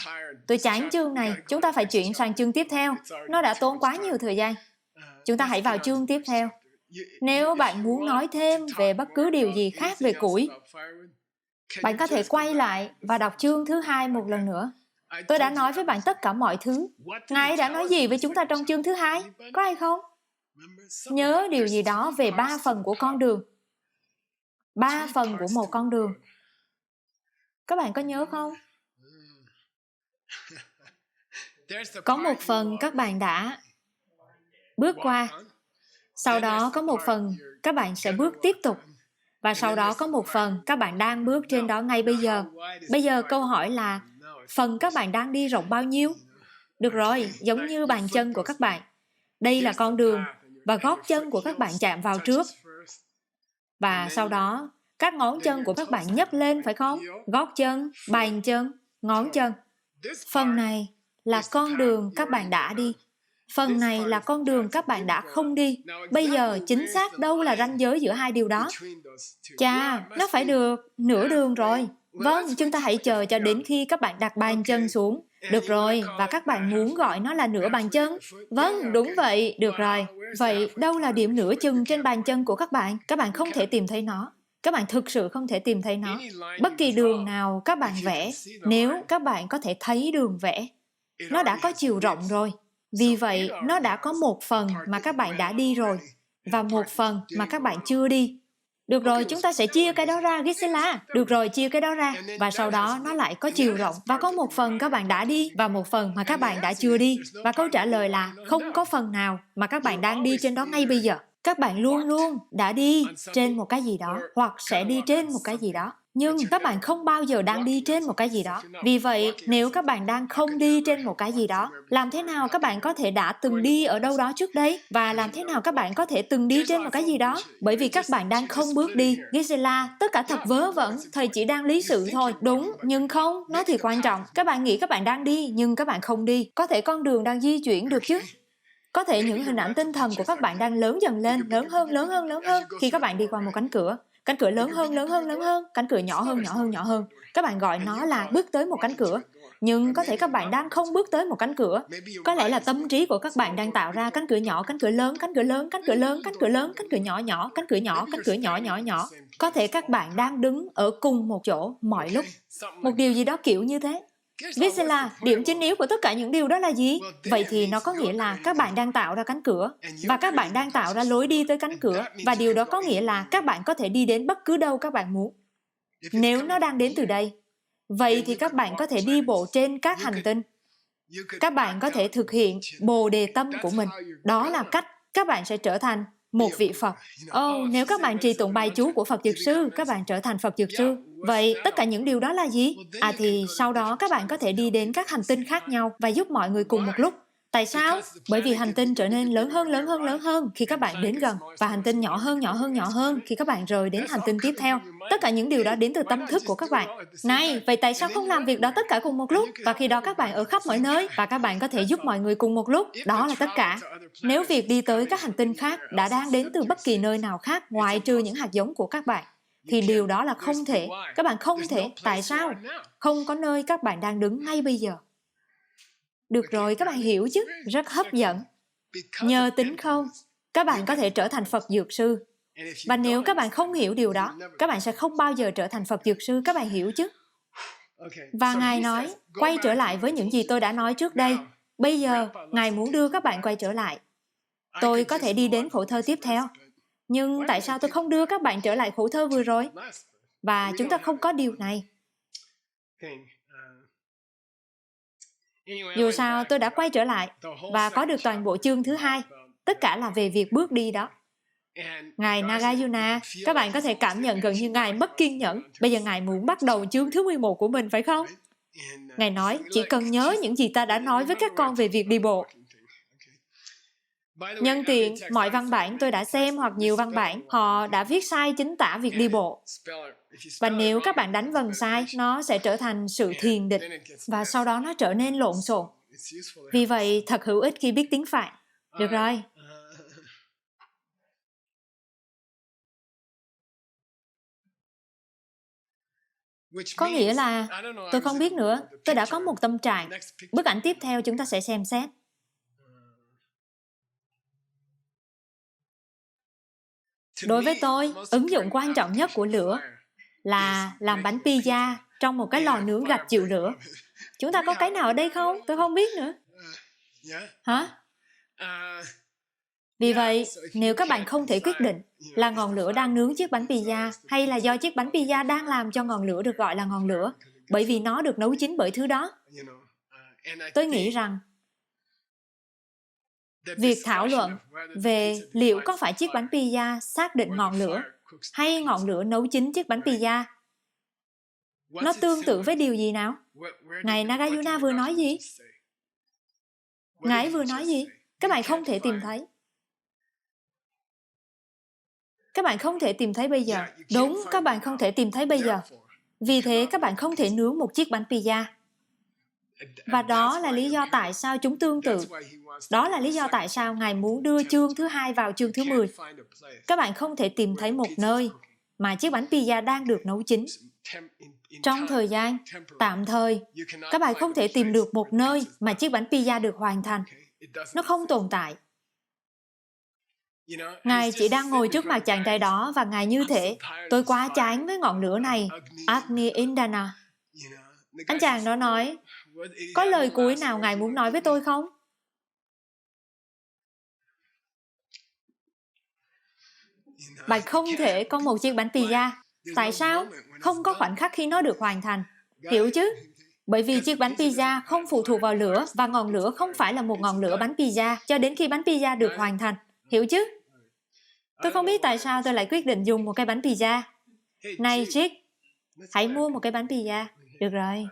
Tôi chán chương này, chúng ta phải chuyển sang chương tiếp theo. Nó đã tốn quá nhiều thời gian. Chúng ta hãy vào chương tiếp theo. Nếu bạn muốn nói thêm về bất cứ điều gì khác về củi, bạn có thể quay lại và đọc chương thứ 2 một lần nữa. Tôi đã nói với bạn tất cả mọi thứ. Ngài đã nói gì với chúng ta trong chương thứ 2? Có ai không? Nhớ điều gì đó về 3 phần của con đường. 3 phần của một con đường. Các bạn có nhớ không? Có một phần các bạn đã bước qua. Sau đó có một phần các bạn sẽ bước tiếp tục. Và sau đó có một phần các bạn đang bước trên đó ngay bây giờ. Bây giờ câu hỏi là phần các bạn đang đi rộng bao nhiêu? Được rồi, giống như bàn chân của các bạn. Đây là con đường và gót chân của các bạn chạm vào trước. Và sau đó, các ngón chân của các bạn nhấc lên, phải không? Gót chân, bàn chân, ngón chân. Phần này là con đường các bạn đã đi. Phần này là con đường các bạn đã không đi. Bây giờ chính xác đâu là ranh giới giữa hai điều đó? Chà, nó phải được nửa đường rồi. Vâng, chúng ta hãy chờ cho đến khi các bạn đặt bàn chân xuống. Được rồi, và các bạn muốn gọi nó là nửa bàn chân? Vâng, đúng vậy, được rồi. Vậy đâu là điểm nửa chừng trên bàn chân của các bạn? Các bạn không thể tìm thấy nó. Các bạn thực sự không thể tìm thấy nó. Bất kỳ đường nào các bạn vẽ, nếu các bạn có thể thấy đường vẽ, nó đã có chiều rộng rồi. Vì vậy, nó đã có một phần mà các bạn đã đi rồi, và một phần mà các bạn chưa đi. Được rồi, chúng ta sẽ chia cái đó ra, Gisela. Được rồi, chia cái đó ra. Và sau đó nó lại có chiều rộng. Và có một phần các bạn đã đi, và một phần mà các bạn đã chưa đi. Và câu trả lời là không có phần nào mà các bạn đang đi trên đó ngay bây giờ. Các bạn luôn luôn đã đi trên một cái gì đó, hoặc sẽ đi trên một cái gì đó. Nhưng các bạn không bao giờ đang đi trên một cái gì đó. Vì vậy, nếu các bạn đang không đi trên một cái gì đó, làm thế nào các bạn có thể đã từng đi ở đâu đó trước đây? Và làm thế nào các bạn có thể từng đi trên một cái gì đó? Bởi vì các bạn đang không bước đi. Gisela, tất cả thật vớ vẩn, thầy chỉ đang lý sự thôi. Đúng, nhưng không, nó thì quan trọng. Các bạn nghĩ các bạn đang đi, nhưng các bạn không đi. Có thể con đường đang di chuyển được chứ? Có thể những hình ảnh tinh thần của các bạn đang lớn dần lên, lớn hơn khi các bạn đi qua một cánh cửa. Cánh cửa lớn hơn, cánh cửa nhỏ hơn. Các bạn gọi nó là bước tới một cánh cửa. Nhưng có thể các bạn đang không bước tới một cánh cửa. Có lẽ là tâm trí của các bạn đang tạo ra cánh cửa nhỏ, cánh cửa lớn, cánh cửa nhỏ, cánh cửa nhỏ. Có thể các bạn đang đứng ở cùng một chỗ mọi lúc. Một điều gì đó kiểu như thế. Gisela, điểm chính yếu của tất cả những điều đó là gì? Vậy thì nó có nghĩa là các bạn đang tạo ra cánh cửa và các bạn đang tạo ra lối đi tới cánh cửa và điều đó có nghĩa là các bạn có thể đi đến bất cứ đâu các bạn muốn. Nếu nó đang đến từ đây, vậy thì các bạn có thể đi bộ trên các hành tinh. Các bạn có thể thực hiện bồ đề tâm của mình. Đó là cách các bạn sẽ trở thành một vị Phật. Nếu các bạn trì tụng bài chú của Phật Dược Sư, các bạn trở thành Phật Dược Sư. Vậy tất cả những điều đó là gì? Thì sau đó các bạn có thể đi đến các hành tinh khác nhau và giúp mọi người cùng một lúc. Tại sao? Bởi vì hành tinh trở nên lớn hơn khi các bạn đến gần và hành tinh nhỏ hơn khi các bạn rời đến hành tinh tiếp theo. Tất cả những điều đó đến từ tâm thức của các bạn. Này, vậy tại sao không làm việc đó tất cả cùng một lúc? Và khi đó các bạn ở khắp mọi nơi và các bạn có thể giúp mọi người cùng một lúc. Đó là tất cả. Nếu việc đi tới các hành tinh khác đã đang đến từ bất kỳ nơi nào khác ngoại trừ những hạt giống của các bạn, thì điều đó là không thể. Các bạn không thể. Tại sao? Không có nơi các bạn đang đứng ngay bây giờ. Được rồi, các bạn hiểu chứ? Rất hấp dẫn. Nhờ tính không, các bạn có thể trở thành Phật Dược Sư. Và nếu các bạn không hiểu điều đó, các bạn sẽ không bao giờ trở thành Phật Dược Sư. Các bạn hiểu chứ? Và Ngài nói, quay trở lại với những gì tôi đã nói trước đây. Bây giờ, Ngài muốn đưa các bạn quay trở lại. Tôi có thể đi đến khổ thơ tiếp theo. Nhưng tại sao tôi không đưa các bạn trở lại khổ thơ vừa rồi? Và chúng ta không có điều này. Dù sao, tôi đã quay trở lại và có được toàn bộ chương thứ 2. Tất cả là về việc bước đi đó. Ngài Nagarjuna, các bạn có thể cảm nhận gần như Ngài mất kiên nhẫn. Bây giờ Ngài muốn bắt đầu chương thứ 11 của mình, phải không? Ngài nói, chỉ cần nhớ những gì ta đã nói với các con về việc đi bộ. Nhân tiện, mọi văn bản tôi đã xem hoặc nhiều văn bản, họ đã viết sai chính tả việc đi bộ. Và nếu các bạn đánh vần sai, nó sẽ trở thành sự thiền định. Và sau đó nó trở nên lộn xộn. Vì vậy, thật hữu ích khi biết tiếng Phạn. Được rồi. Có nghĩa là, tôi không biết nữa, tôi đã có một tâm trạng. Bức ảnh tiếp theo chúng ta sẽ xem xét. Đối với tôi, ứng dụng quan trọng nhất của lửa là làm bánh pizza trong một cái lò nướng gạch chịu lửa. Chúng ta có cái nào ở đây không? Tôi không biết nữa. Hả? Vì vậy, nếu các bạn không thể quyết định là ngọn lửa đang nướng chiếc bánh pizza hay là do chiếc bánh pizza đang làm cho ngọn lửa được gọi là ngọn lửa, bởi vì nó được nấu chín bởi thứ đó, tôi nghĩ rằng việc thảo luận về liệu có phải chiếc bánh pizza xác định ngọn lửa hay ngọn lửa nấu chín chiếc bánh pizza, nó tương tự với điều gì nào? Ngài Nagarjuna vừa nói gì? Ngài vừa nói gì? Các bạn không thể tìm thấy. Các bạn không thể tìm thấy bây giờ. Đúng, các bạn không thể tìm thấy bây giờ. Vì thế các bạn không thể nướng một chiếc bánh pizza. Và đó là lý do tại sao chúng tương tự. Đó là lý do tại sao Ngài muốn đưa chương thứ 2 vào chương thứ 10. Các bạn không thể tìm thấy một nơi mà chiếc bánh pizza đang được nấu chín. Trong thời gian tạm thời, các bạn không thể tìm được một nơi mà chiếc bánh pizza được hoàn thành. Nó không tồn tại. Ngài chỉ đang ngồi trước mặt chàng trai đó và Ngài như thế. Tôi quá chán với ngọn lửa này. Agni Indana. Anh chàng đó nói, có lời cuối nào Ngài muốn nói với tôi không? Bạn không thể có một chiếc bánh pizza. Tại sao? Không có khoảnh khắc khi nó được hoàn thành. Hiểu chứ? Bởi vì chiếc bánh pizza không phụ thuộc vào lửa và ngọn lửa không phải là một ngọn lửa bánh pizza cho đến khi bánh pizza được hoàn thành. Hiểu chứ? Tôi không biết tại sao tôi lại quyết định dùng một cái bánh pizza. Này Jake, hãy mua một cái bánh pizza. Được rồi.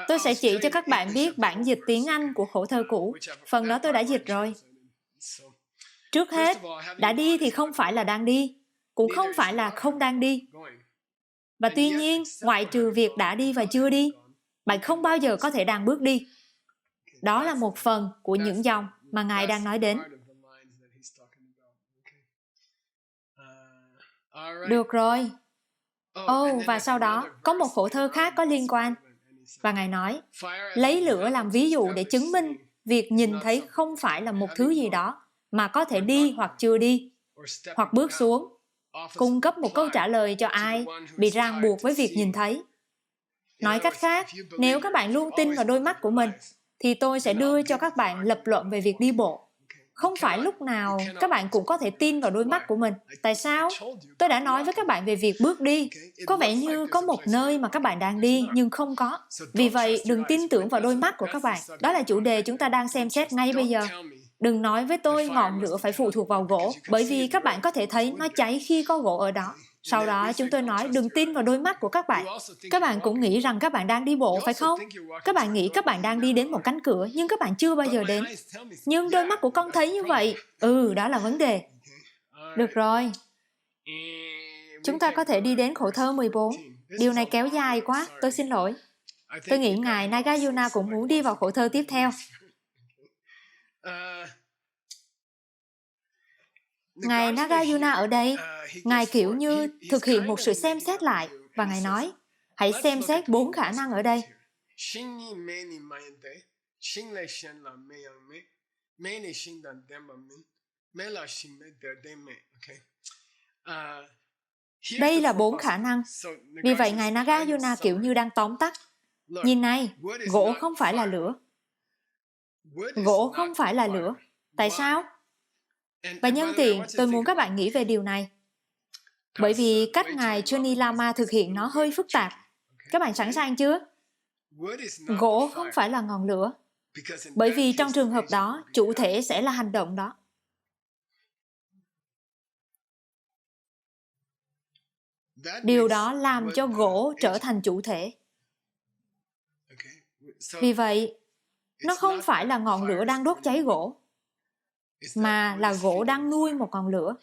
Tôi sẽ chỉ cho các bạn biết bản dịch tiếng Anh của khổ thơ cũ. Phần đó tôi đã dịch rồi. Trước hết, đã đi thì không phải là đang đi, cũng không phải là không đang đi. Và tuy nhiên, ngoại trừ việc đã đi và chưa đi, bạn không bao giờ có thể đang bước đi. Đó là một phần của những dòng mà Ngài đang nói đến. Được rồi. Và sau đó, có một khổ thơ khác có liên quan. Và Ngài nói, lấy lửa làm ví dụ để chứng minh việc nhìn thấy không phải là một thứ gì đó mà có thể đi hoặc chưa đi, hoặc bước xuống, cung cấp một câu trả lời cho ai bị ràng buộc với việc nhìn thấy. Nói cách khác, nếu các bạn luôn tin vào đôi mắt của mình, thì tôi sẽ đưa cho các bạn lập luận về việc đi bộ. Không phải lúc nào các bạn cũng có thể tin vào đôi mắt của mình. Tại sao? Tôi đã nói với các bạn về việc bước đi. Có vẻ như có một nơi mà các bạn đang đi, nhưng không có. Vì vậy, đừng tin tưởng vào đôi mắt của các bạn. Đó là chủ đề chúng ta đang xem xét ngay bây giờ. Đừng nói với tôi ngọn lửa phải phụ thuộc vào gỗ, bởi vì các bạn có thể thấy nó cháy khi có gỗ ở đó. Sau đó chúng tôi nói đừng tin vào đôi mắt của các bạn. Các bạn cũng nghĩ rằng các bạn đang đi bộ, phải không? Các bạn nghĩ các bạn đang đi đến một cánh cửa, nhưng các bạn chưa bao giờ đến. Nhưng đôi mắt của con thấy như vậy. Đó là vấn đề. Được rồi. Chúng ta có thể đi đến khổ thơ 14. Điều này kéo dài quá, tôi xin lỗi. Tôi nghĩ Ngài Nagarjuna cũng muốn đi vào khổ thơ tiếp theo. Ngài Nagarjuna ở đây, Ngài kiểu như thực hiện một sự xem xét lại, và Ngài nói, hãy xem xét 4 khả năng ở đây. Đây là 4 khả năng. Vì vậy, Ngài Nagarjuna kiểu như đang tóm tắt. Nhìn này, gỗ không phải là lửa. Gỗ không phải là lửa. Tại sao? Và nhân tiện, tôi muốn các bạn nghĩ về điều này. Bởi vì cách Ngài Johnny Lama thực hiện nó hơi phức tạp. Các bạn sẵn sàng chưa? Gỗ không phải là ngọn lửa. Bởi vì trong trường hợp đó, chủ thể sẽ là hành động đó. Điều đó làm cho gỗ trở thành chủ thể. Vì vậy, nó không phải là ngọn lửa đang đốt cháy gỗ, mà là gỗ đang nuôi một ngọn lửa.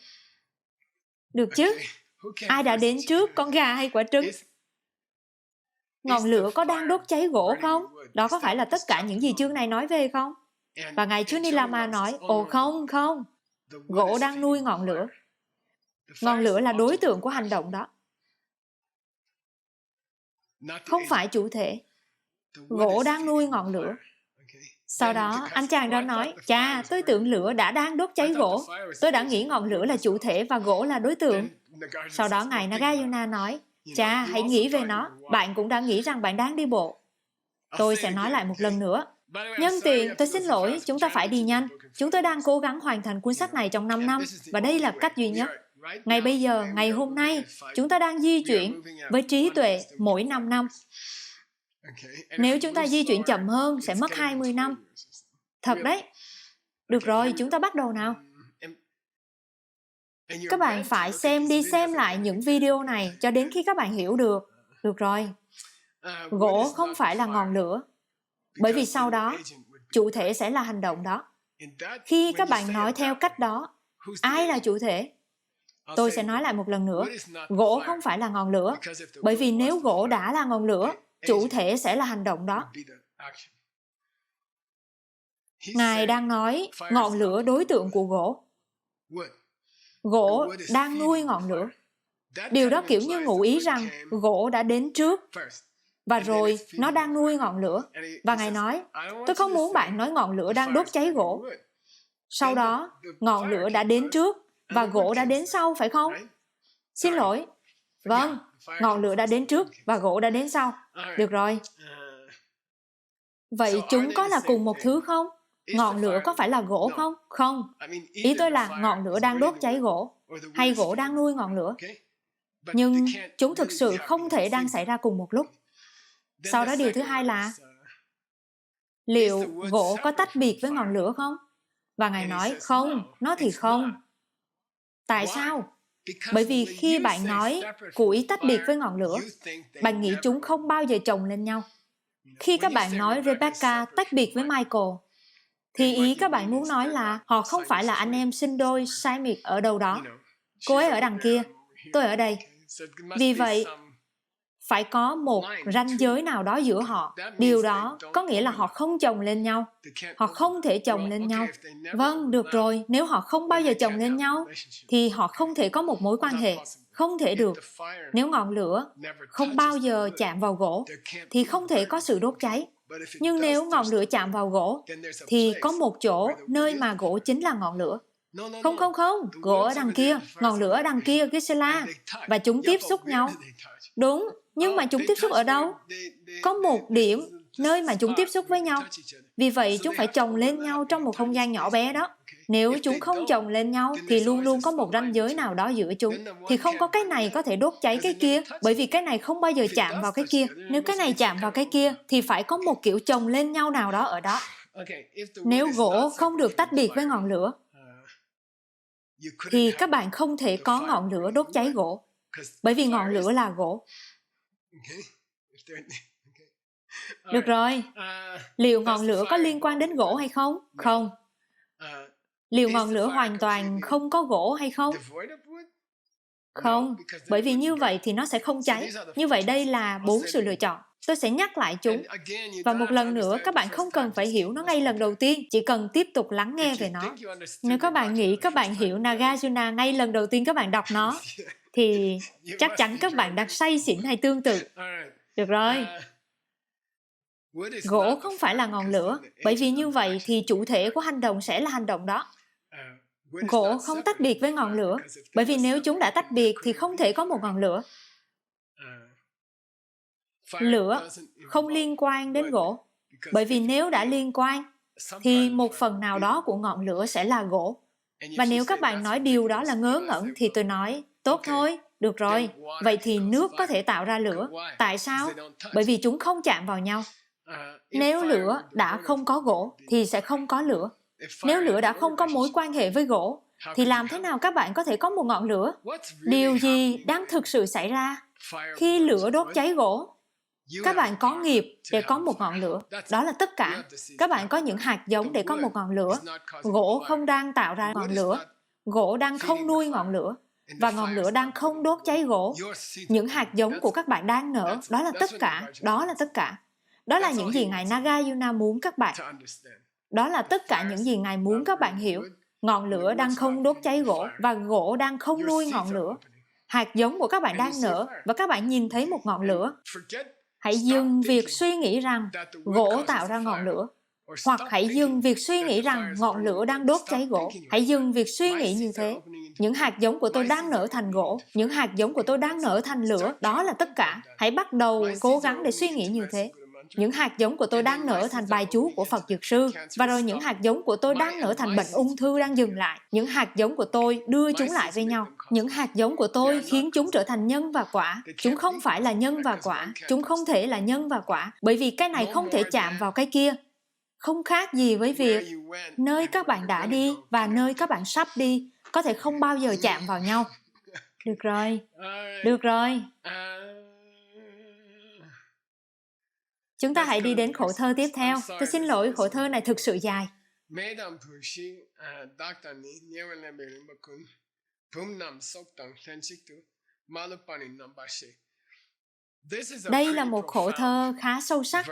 Được chứ? Ai đã đến trước, con gà hay quả trứng? Ngọn lửa có đang đốt cháy gỗ không? Đó có phải là tất cả những gì chương này nói về không? Và Ngài Johnny Lama nói, không. Gỗ đang nuôi ngọn lửa. Ngọn lửa là đối tượng của hành động đó. Không phải chủ thể. Gỗ đang nuôi ngọn lửa. Sau đó, anh chàng đó nói, chà, tôi tưởng lửa đã đang đốt cháy gỗ. Tôi đã nghĩ ngọn lửa là chủ thể và gỗ là đối tượng. Sau đó, Ngài Nagarjuna nói, chà, hãy nghĩ về nó. Bạn cũng đã nghĩ rằng bạn đang đi bộ. Tôi sẽ nói lại một lần nữa. Nhân tiện, tôi xin lỗi, chúng ta phải đi nhanh. Chúng tôi đang cố gắng hoàn thành cuốn sách này trong 5 năm, và đây là cách duy nhất. Ngay bây giờ, ngày hôm nay, chúng ta đang di chuyển với trí tuệ mỗi 5 năm. Nếu chúng ta di chuyển chậm hơn, sẽ mất 20 năm. Thật đấy. Được rồi, chúng ta bắt đầu nào. Các bạn phải xem đi xem lại những video này cho đến khi các bạn hiểu được. Được rồi. Gỗ không phải là ngọn lửa. Bởi vì sau đó, chủ thể sẽ là hành động đó. Khi các bạn nói theo cách đó, ai là chủ thể? Tôi sẽ nói lại một lần nữa. Gỗ không phải là ngọn lửa. Bởi vì nếu gỗ đã là ngọn lửa, chủ thể sẽ là hành động đó. Ngài đang nói ngọn lửa đối tượng của gỗ. Gỗ đang nuôi ngọn lửa. Điều đó kiểu như ngụ ý rằng gỗ đã đến trước, và rồi nó đang nuôi ngọn lửa. Và Ngài nói, tôi không muốn bạn nói ngọn lửa đang đốt cháy gỗ. Sau đó, ngọn lửa đã đến trước, và gỗ đã đến sau, phải không? Xin lỗi. Vâng, ngọn lửa đã đến trước, và gỗ đã đến sau. Được rồi. Vậy chúng có là cùng một thứ không? Ngọn lửa có phải là gỗ không? Không. Ý tôi là ngọn lửa đang đốt cháy gỗ, hay gỗ đang nuôi ngọn lửa. Nhưng chúng thực sự không thể đang xảy ra cùng một lúc. Sau đó điều thứ hai là, liệu gỗ có tách biệt với ngọn lửa không? Và Ngài nói, không, nó thì không. Tại sao? Bởi vì khi bạn nói củi tách biệt với ngọn lửa, bạn nghĩ chúng không bao giờ chồng lên nhau. Khi các bạn nói Rebecca tách biệt với Michael, thì ý các bạn muốn nói là họ không phải là anh em sinh đôi Siamese ở đâu đó. Cô ấy ở đằng kia, tôi ở đây. Vì vậy, phải có một ranh giới nào đó giữa họ. Điều đó có nghĩa là họ không chồng lên nhau. Họ không thể chồng lên nhau. Vâng, được rồi, nếu họ không bao giờ chồng lên nhau, thì họ không thể có một mối quan hệ. Không thể được. Nếu ngọn lửa không bao giờ chạm vào gỗ, thì không thể có sự đốt cháy. Nhưng nếu ngọn lửa chạm vào gỗ, thì có một chỗ nơi mà gỗ chính là ngọn lửa. Không, gỗ ở đằng kia, ngọn lửa ở đằng kia, Gisela. Và chúng tiếp xúc nhau. Đúng, nhưng mà chúng tiếp xúc ở đâu? Có một điểm nơi mà chúng tiếp xúc với nhau. Vì vậy, chúng phải chồng lên nhau trong một không gian nhỏ bé đó. Nếu chúng không chồng lên nhau, thì luôn luôn có một ranh giới nào đó giữa chúng. Thì không có cái này có thể đốt cháy cái kia, bởi vì cái này không bao giờ chạm vào cái kia. Nếu cái này chạm vào cái kia, thì phải có một kiểu chồng lên nhau nào đó ở đó. Nếu gỗ không được tách biệt với ngọn lửa, thì các bạn không thể có ngọn lửa đốt cháy gỗ, bởi vì ngọn lửa là gỗ. Được rồi, liệu ngọn lửa có liên quan đến gỗ hay không? Không. Liệu ngọn lửa hoàn toàn không có gỗ hay không? Không, bởi vì như vậy thì nó sẽ không cháy. Như vậy đây là 4 sự lựa chọn. Tôi sẽ nhắc lại chúng. Và một lần nữa, các bạn không cần phải hiểu nó ngay lần đầu tiên, chỉ cần tiếp tục lắng nghe về nó. Nếu các bạn nghĩ các bạn hiểu Nagarjuna ngay lần đầu tiên các bạn đọc nó, thì chắc chắn các bạn đang say xỉn hay tương tự. Được rồi. Gỗ không phải là ngọn lửa, bởi vì như vậy thì chủ thể của hành động sẽ là hành động đó. Gỗ không tách biệt với ngọn lửa, bởi vì nếu chúng đã tách biệt thì không thể có một ngọn lửa. Lửa không liên quan đến gỗ, bởi vì nếu đã liên quan, thì một phần nào đó của ngọn lửa sẽ là gỗ. Và nếu các bạn nói điều đó là ngớ ngẩn, thì tôi nói, tốt thôi, được rồi, vậy thì nước có thể tạo ra lửa. Tại sao? Bởi vì chúng không chạm vào nhau. Nếu lửa đã không có gỗ, thì sẽ không có lửa. Nếu lửa đã không có mối quan hệ với gỗ, thì làm thế nào các bạn có thể có một ngọn lửa? Điều gì đang thực sự xảy ra khi lửa đốt cháy gỗ? Các bạn có nghiệp để có một ngọn lửa. Đó là tất cả. Các bạn có những hạt giống để có một ngọn lửa. Gỗ không đang tạo ra ngọn lửa. Gỗ đang không nuôi ngọn lửa. Và ngọn lửa đang không đốt cháy gỗ. Những hạt giống của các bạn đang nở. Đó là tất cả. Đó là tất cả. Đó là những gì Ngài Nagarjuna muốn các bạn. Đó là tất cả những gì Ngài muốn các bạn hiểu. Ngọn lửa đang không đốt cháy gỗ và gỗ đang không nuôi ngọn lửa. Hạt giống của các bạn đang nở và các bạn nhìn thấy một ngọn lửa. Hãy dừng việc suy nghĩ rằng gỗ tạo ra ngọn lửa. Hoặc hãy dừng việc suy nghĩ rằng ngọn lửa đang đốt cháy gỗ. Hãy dừng việc suy nghĩ như thế. Những hạt giống của tôi đang nở thành gỗ. Những hạt giống của tôi đang nở thành lửa. Đó là tất cả. Hãy bắt đầu cố gắng để suy nghĩ như thế. Những hạt giống của tôi đang nở thành bài chú của Phật Dược Sư. Và rồi những hạt giống của tôi đang nở thành bệnh ung thư đang dừng lại. Những hạt giống của tôi đưa chúng lại với nhau. Những hạt giống của tôi khiến chúng trở thành nhân và quả. Chúng không phải là nhân và quả. Chúng không thể là nhân và quả. Bởi vì cái này không thể chạm vào cái kia. Không khác gì với việc nơi các bạn đã đi và nơi các bạn sắp đi có thể không bao giờ chạm vào nhau. Được rồi. Được rồi. Chúng ta hãy đi đến khổ thơ tiếp theo. Tôi xin lỗi, khổ thơ này thực sự dài. Đây là một khổ thơ khá sâu sắc.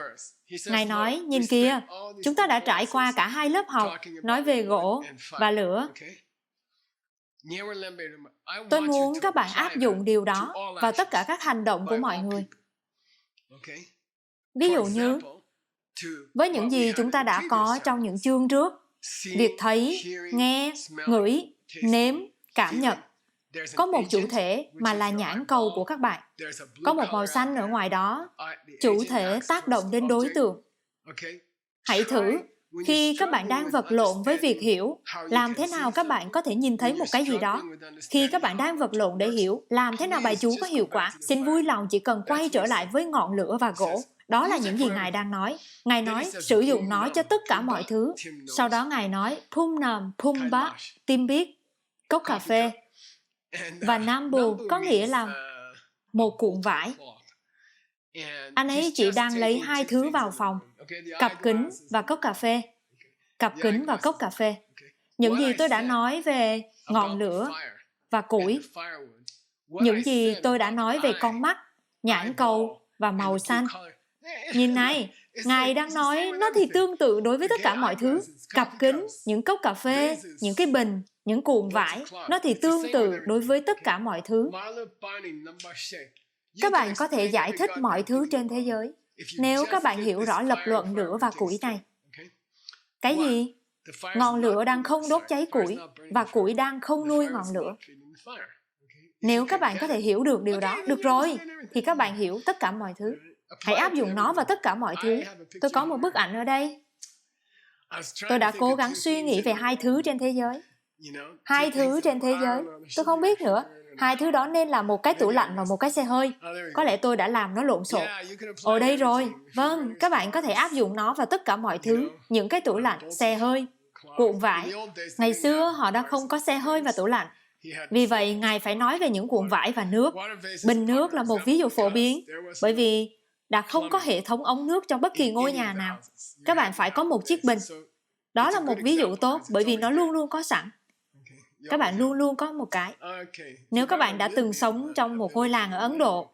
Ngài nói, nhìn kìa, chúng ta đã trải qua cả 2 lớp học, nói về gỗ và lửa. Tôi muốn các bạn áp dụng điều đó vào tất cả các hành động của mọi người. Ví dụ như, với những gì chúng ta đã có trong những chương trước, việc thấy, nghe, ngửi, nếm, cảm nhận, có một chủ thể mà là nhãn cầu của các bạn. Có một màu xanh ở ngoài đó, chủ thể tác động đến đối tượng. Hãy thử, khi các bạn đang vật lộn với việc hiểu, làm thế nào các bạn có thể nhìn thấy một cái gì đó? Khi các bạn đang vật lộn để hiểu, làm thế nào bài chú có hiệu quả? Xin vui lòng chỉ cần quay trở lại với ngọn lửa và gỗ. Đó là những gì Ngài đang nói. Ngài nói sử dụng nó cho tất cả mọi thứ. Sau đó Ngài nói Pumnam, Pumba, tim biết, cốc cà phê. Và Nambu có nghĩa là một cuộn vải. Anh ấy chỉ đang lấy 2 thứ vào phòng, cặp kính và cốc cà phê. Cặp kính và cốc cà phê. Những gì tôi đã nói về ngọn lửa và củi. Những gì tôi đã nói về con mắt, nhãn cầu và màu xanh. Nhìn này, Ngài đang nói nó thì tương tự đối với tất cả mọi thứ. Cặp kính, những cốc cà phê, những cái bình, những cuộn vải, nó thì tương tự đối với tất cả mọi thứ. Các bạn có thể giải thích mọi thứ trên thế giới nếu các bạn hiểu rõ lập luận lửa và củi này. Cái gì? Ngọn lửa đang không đốt cháy củi và củi đang không nuôi ngọn lửa. Nếu các bạn có thể hiểu được điều đó, được rồi, thì các bạn hiểu tất cả mọi thứ. Hãy áp dụng nó vào tất cả mọi thứ. Tôi có một bức ảnh ở đây. Tôi đã cố gắng suy nghĩ về hai thứ trên thế giới. Hai thứ trên thế giới. Tôi không biết nữa. Hai thứ đó nên là một cái tủ lạnh và một cái xe hơi. Có lẽ tôi đã làm nó lộn xộn. Ồ đây rồi. Vâng, các bạn có thể áp dụng nó vào tất cả mọi thứ. Những cái tủ lạnh, xe hơi, cuộn vải. Ngày xưa họ đã không có xe hơi và tủ lạnh. Vì vậy, Ngài phải nói về những cuộn vải và nước. Bình nước là một ví dụ phổ biến, bởi vì đã không có hệ thống ống nước trong bất kỳ ngôi nhà nào. Các bạn phải có một chiếc bình. Đó là một ví dụ tốt, bởi vì nó luôn luôn có sẵn. Các bạn luôn luôn có một cái. Nếu các bạn đã từng sống trong một ngôi làng ở Ấn Độ,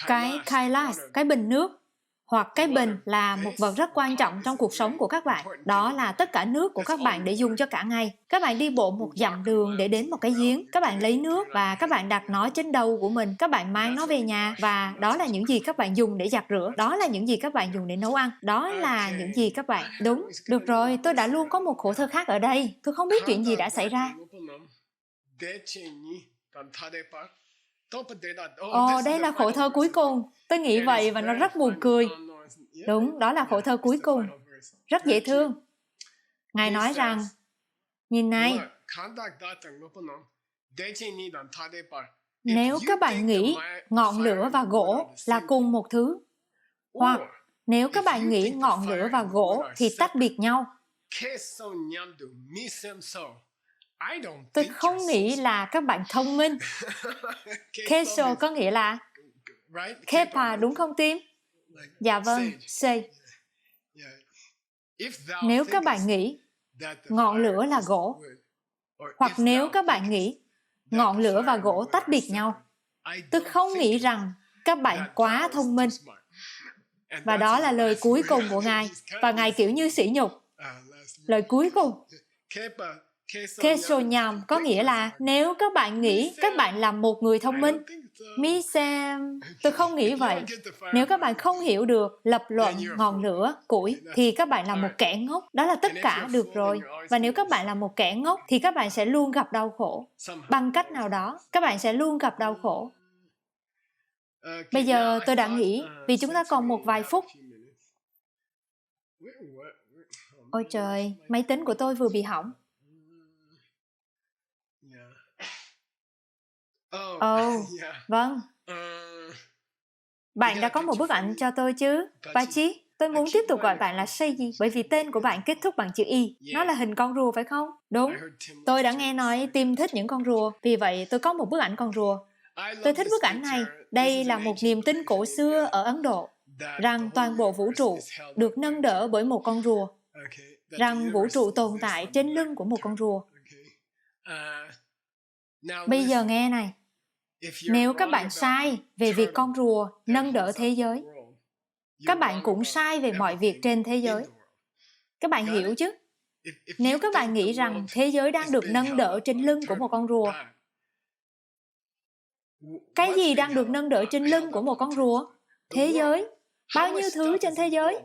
cái Kailash, cái bình nước, hoặc cái bình là một vật rất quan trọng trong cuộc sống của các bạn. Đó là tất cả nước của các bạn để dùng cho cả ngày. Các bạn đi bộ một dặm đường để đến một cái giếng. Các bạn lấy nước và các bạn đặt nó trên đầu của mình. Các bạn mang nó về nhà và đó là những gì các bạn dùng để giặt rửa. Đó là những gì các bạn dùng để nấu ăn. Đó là những gì các bạn... Đúng, được rồi, tôi đã luôn có một khổ thơ khác ở đây. Tôi không biết chuyện gì đã xảy ra. Ồ, đây là khổ thơ cuối cùng. Tôi nghĩ vậy và nó rất buồn cười. Đúng, đó là khổ thơ cuối cùng. Rất dễ thương. Ngài nói rằng, nhìn này, nếu các bạn nghĩ ngọn lửa và gỗ là cùng một thứ, hoặc nếu các bạn nghĩ ngọn lửa và gỗ thì tách biệt nhau, tôi không nghĩ là các bạn thông minh. Keso có nghĩa là Kepa, đúng không Tim? Dạ vâng, say. Nếu các bạn nghĩ ngọn lửa là gỗ, hoặc nếu các bạn nghĩ ngọn lửa và gỗ tách biệt nhau, tôi không nghĩ rằng các bạn quá thông minh. Và đó là lời cuối cùng của Ngài. Và Ngài kiểu như sỉ nhục. Lời cuối cùng. Keso nhằm có nghĩa là nếu các bạn nghĩ các bạn là một người thông minh, mi xem, tôi không nghĩ vậy. Nếu các bạn không hiểu được lập luận ngọn lửa, củi, thì các bạn là một kẻ ngốc. Đó là tất cả, được rồi. Và nếu các bạn là một kẻ ngốc, thì các bạn sẽ luôn gặp đau khổ. Bằng cách nào đó, các bạn sẽ luôn gặp đau khổ. Bây giờ tôi đã nghĩ, vì chúng ta còn một vài phút. Ôi trời, máy tính của tôi vừa bị hỏng. Ồ, vâng. Bạn đã có một bức ảnh cho tôi chứ? Pachi, tôi muốn tiếp tục gọi bạn là Seiji, bởi vì tên của bạn kết thúc bằng chữ Y. Nó là hình con rùa phải không? Đúng. Tôi đã nghe nói Tim thích những con rùa, vì vậy tôi có một bức ảnh con rùa. Tôi thích bức ảnh này. Đây là một niềm tin cổ xưa ở Ấn Độ, rằng toàn bộ vũ trụ được nâng đỡ bởi một con rùa, rằng vũ trụ tồn tại trên lưng của một con rùa. Bây giờ nghe này. Nếu các bạn sai về việc con rùa nâng đỡ thế giới, các bạn cũng sai về mọi việc trên thế giới. Các bạn hiểu chứ? Nếu các bạn nghĩ rằng thế giới đang được nâng đỡ trên lưng của một con rùa, cái gì đang được nâng đỡ trên lưng của một con rùa? Thế giới. Bao nhiêu thứ trên thế giới?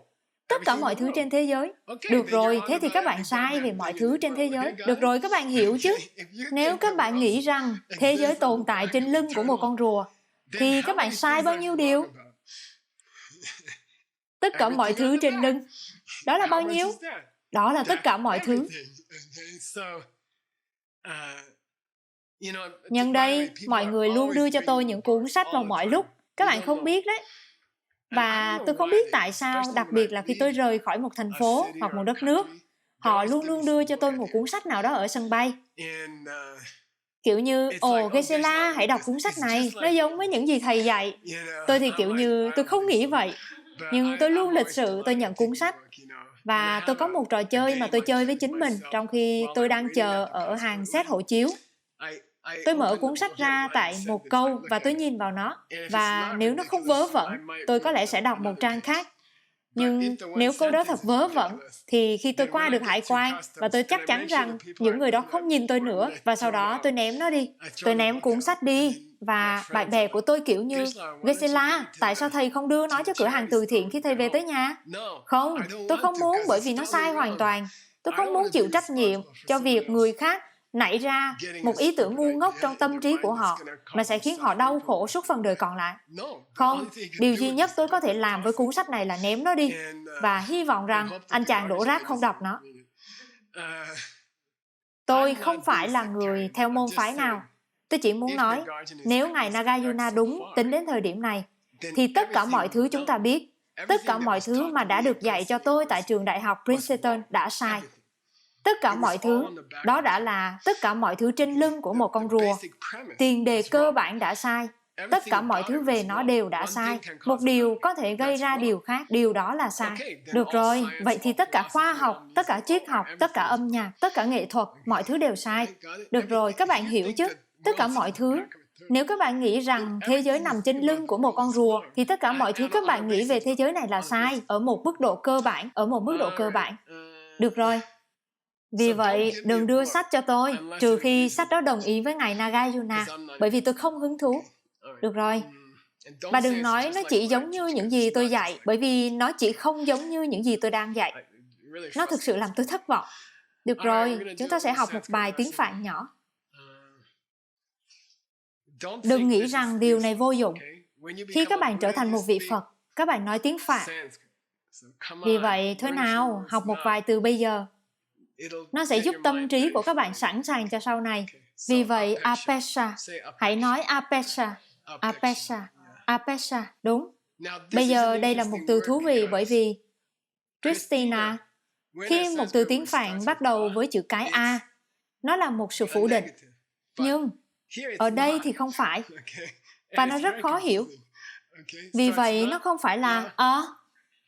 Tất cả mọi thứ trên thế giới. Được rồi, thế thì các bạn sai về mọi thứ trên thế giới. Được rồi, các bạn hiểu chứ? Nếu các bạn nghĩ rằng thế giới tồn tại trên lưng của một con rùa, thì các bạn sai bao nhiêu điều? Tất cả mọi thứ trên lưng. Đó là bao nhiêu? Đó là tất cả mọi thứ. Nhân đây, mọi người luôn đưa cho tôi những cuốn sách vào mọi lúc. Các bạn không biết đấy. Và tôi không biết tại sao, đặc biệt là khi tôi rời khỏi một thành phố hoặc một đất nước, họ luôn luôn đưa cho tôi một cuốn sách nào đó ở sân bay. Kiểu như, ồ, Gisela, hãy đọc cuốn sách này, nó giống với những gì thầy dạy. Tôi thì kiểu như, tôi không nghĩ vậy. Nhưng tôi luôn lịch sự, tôi nhận cuốn sách. Và tôi có một trò chơi mà tôi chơi với chính mình trong khi tôi đang chờ ở hàng xét hộ chiếu. Tôi mở cuốn sách ra tại một câu và tôi nhìn vào nó. Và nếu nó không vớ vẩn, tôi có lẽ sẽ đọc một trang khác. Nhưng nếu câu đó thật vớ vẩn, thì khi tôi qua được hải quan, và tôi chắc chắn rằng những người đó không nhìn tôi nữa, và sau đó tôi ném nó đi. Tôi ném cuốn sách đi, và bạn bè của tôi kiểu như, Gisela, tại sao thầy không đưa nó cho cửa hàng từ thiện khi thầy về tới nhà? Không, tôi không muốn bởi vì nó sai hoàn toàn. Tôi không muốn chịu trách nhiệm cho việc người khác nảy ra một ý tưởng ngu ngốc trong tâm trí của họ mà sẽ khiến họ đau khổ suốt phần đời còn lại. Không, điều duy nhất tôi có thể làm với cuốn sách này là ném nó đi và hy vọng rằng anh chàng đổ rác không đọc nó. Tôi không phải là người theo môn phái nào. Tôi chỉ muốn nói, nếu ngài Nagarjuna đúng tính đến thời điểm này, thì tất cả mọi thứ chúng ta biết, tất cả mọi thứ mà đã được dạy cho tôi tại trường đại học Princeton đã sai. Tất cả mọi thứ, đó đã là tất cả mọi thứ trên lưng của một con rùa. Tiền đề cơ bản đã sai. Tất cả mọi thứ về nó đều đã sai. Một điều có thể gây ra điều khác, điều đó là sai. Được rồi, vậy thì tất cả khoa học, tất cả triết học, tất cả âm nhạc, tất cả nghệ thuật, mọi thứ đều sai. Được rồi, các bạn hiểu chứ? Tất cả mọi thứ. Nếu các bạn nghĩ rằng thế giới nằm trên lưng của một con rùa, thì tất cả mọi thứ các bạn nghĩ về thế giới này là sai, ở một mức độ cơ bản, Được rồi. Vì vậy, đừng đưa sách cho tôi, trừ khi sách đó đồng ý với ngài Nagarjuna, bởi vì tôi không hứng thú. Được rồi. Và đừng nói nó chỉ giống như những gì tôi dạy, bởi vì nó chỉ không giống như những gì tôi đang dạy. Nó thực sự làm tôi thất vọng. Được rồi, chúng ta sẽ học một bài tiếng Phạn nhỏ. Đừng nghĩ rằng điều này vô dụng. Khi các bạn trở thành một vị Phật, các bạn nói tiếng Phạn. Vì vậy, thế nào, học một vài từ bây giờ. Nó sẽ giúp tâm trí của các bạn sẵn sàng cho sau này. Vì vậy, apesha. Hãy nói apesha. Apesha. Apesha. Đúng. Bây giờ đây là một từ thú vị bởi vì Christina, khi một từ tiếng Phạn bắt đầu với chữ cái A, nó là một sự phủ định. Nhưng ở đây thì không phải. Và nó rất khó hiểu. Vì vậy, nó không phải là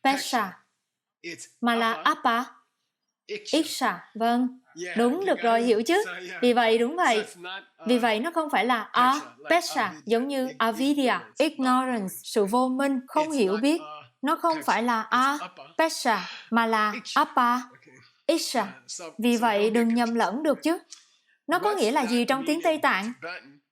apesha, mà là apa. Iksha, vâng. Đúng, được rồi, hiểu chứ? Vì vậy, đúng vậy. Vì vậy, nó không phải là apesha, giống như avidya, ignorance, sự vô minh, không hiểu biết. Nó không phải là apesha, mà là apa, iksha. Vì vậy, đừng nhầm lẫn được chứ. Nó có nghĩa là gì trong tiếng Tây Tạng?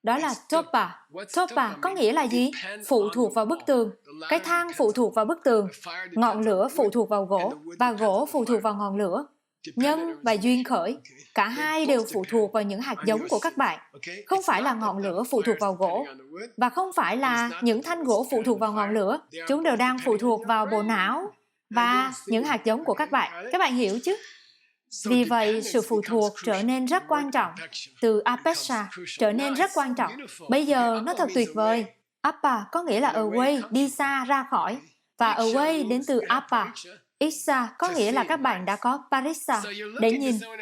Đó là topa. Topa có nghĩa là gì? Phụ thuộc vào bức tường. Cái than phụ thuộc vào bức tường. Ngọn lửa phụ thuộc vào gỗ. Và gỗ phụ thuộc vào ngọn lửa. Nhân và duyên khởi, cả hai đều phụ thuộc vào những hạt giống của các bạn. Không phải là ngọn lửa phụ thuộc vào gỗ, và không phải là những thanh gỗ phụ thuộc vào ngọn lửa. Chúng đều đang phụ thuộc vào bộ não và những hạt giống của các bạn. Các bạn hiểu chứ? Vì vậy, sự phụ thuộc trở nên rất quan trọng. Từ apesha trở nên rất quan trọng. Bây giờ, nó thật tuyệt vời. Apa có nghĩa là away, đi xa, ra khỏi. Và away đến từ apa. Iksa có nghĩa là các bạn đã có parissa.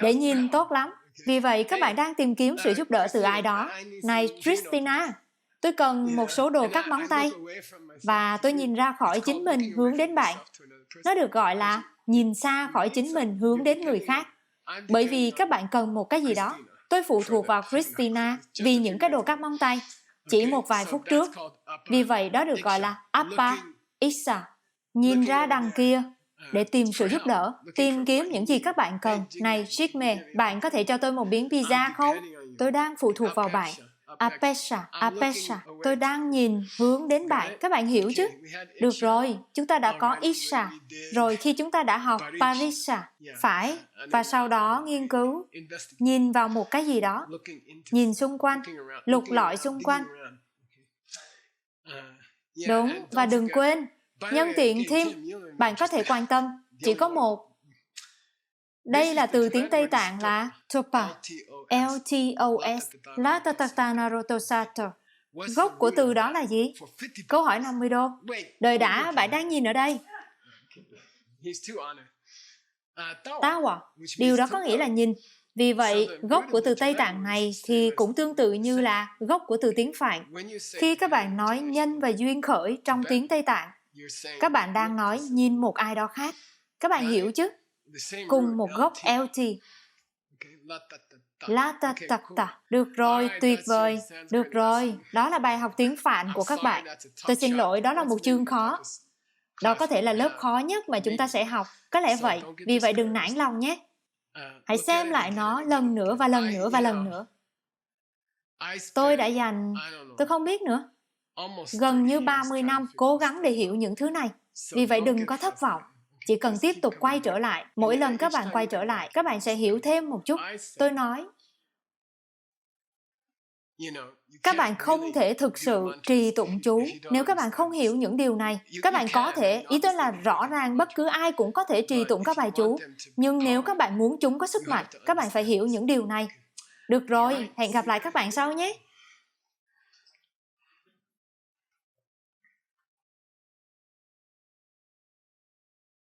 Để nhìn tốt lắm. Vì vậy, các bạn đang tìm kiếm sự giúp đỡ từ ai đó. Này, Christina, tôi cần một số đồ cắt móng tay. Và tôi nhìn ra khỏi chính mình hướng đến bạn. Nó được gọi là nhìn xa khỏi chính mình hướng đến người khác. Bởi vì các bạn cần một cái gì đó. Tôi phụ thuộc vào Christina vì những cái đồ cắt móng tay. Chỉ một vài phút trước. Vì vậy, đó được gọi là Appa Iksa. Nhìn ra đằng kia để tìm sự giúp đỡ, tìm kiếm những gì các bạn cần. Này, Shikme, bạn có thể cho tôi một miếng pizza không? Tôi đang phụ thuộc vào bạn. Apesha, apesha. Tôi đang nhìn hướng đến bạn. Các bạn hiểu chứ? Được rồi, chúng ta đã có Isha. Rồi khi chúng ta đã học Parissa, phải, và sau đó nghiên cứu, nhìn vào một cái gì đó, nhìn xung quanh, lục lọi xung quanh. Đúng, và đừng quên, nhân tiện thêm, bạn có thể quan tâm, chỉ có một. Đây là từ tiếng Tây Tạng là Topa, L-T-O-S, Latatatanarotosata. Gốc của từ đó là gì? Câu hỏi 50 đô. Đời đã, bạn đang nhìn ở đây. Tawa, điều đó có nghĩa là nhìn. Vì vậy, gốc của từ Tây Tạng này thì cũng tương tự như là gốc của từ tiếng Phạn. Khi các bạn nói nhân và duyên khởi trong tiếng Tây Tạng, các bạn đang nói nhìn một ai đó khác. Các bạn hiểu chứ? Cùng một gốc LT. La ta ta ta. Được rồi, tuyệt vời. Được rồi, đó là bài học tiếng Phạn của các bạn. Tôi xin lỗi, đó là một chương khó. Đó có thể là lớp khó nhất mà chúng ta sẽ học. Có lẽ vậy, vì vậy đừng nản lòng nhé. Hãy xem lại nó lần nữa và lần nữa và lần nữa. Tôi đã dành, tôi không biết nữa, gần như 30 năm cố gắng để hiểu những thứ này. Vì vậy đừng có thất vọng. Chỉ cần tiếp tục quay trở lại. Mỗi lần các bạn quay trở lại, các bạn sẽ hiểu thêm một chút. Tôi nói, các bạn không thể thực sự trì tụng chú nếu các bạn không hiểu những điều này. Các bạn có thể, ý tôi là rõ ràng bất cứ ai cũng có thể trì tụng các bài chú. Nhưng nếu các bạn muốn chúng có sức mạnh, các bạn phải hiểu những điều này. Được rồi, hẹn gặp lại các bạn sau nhé.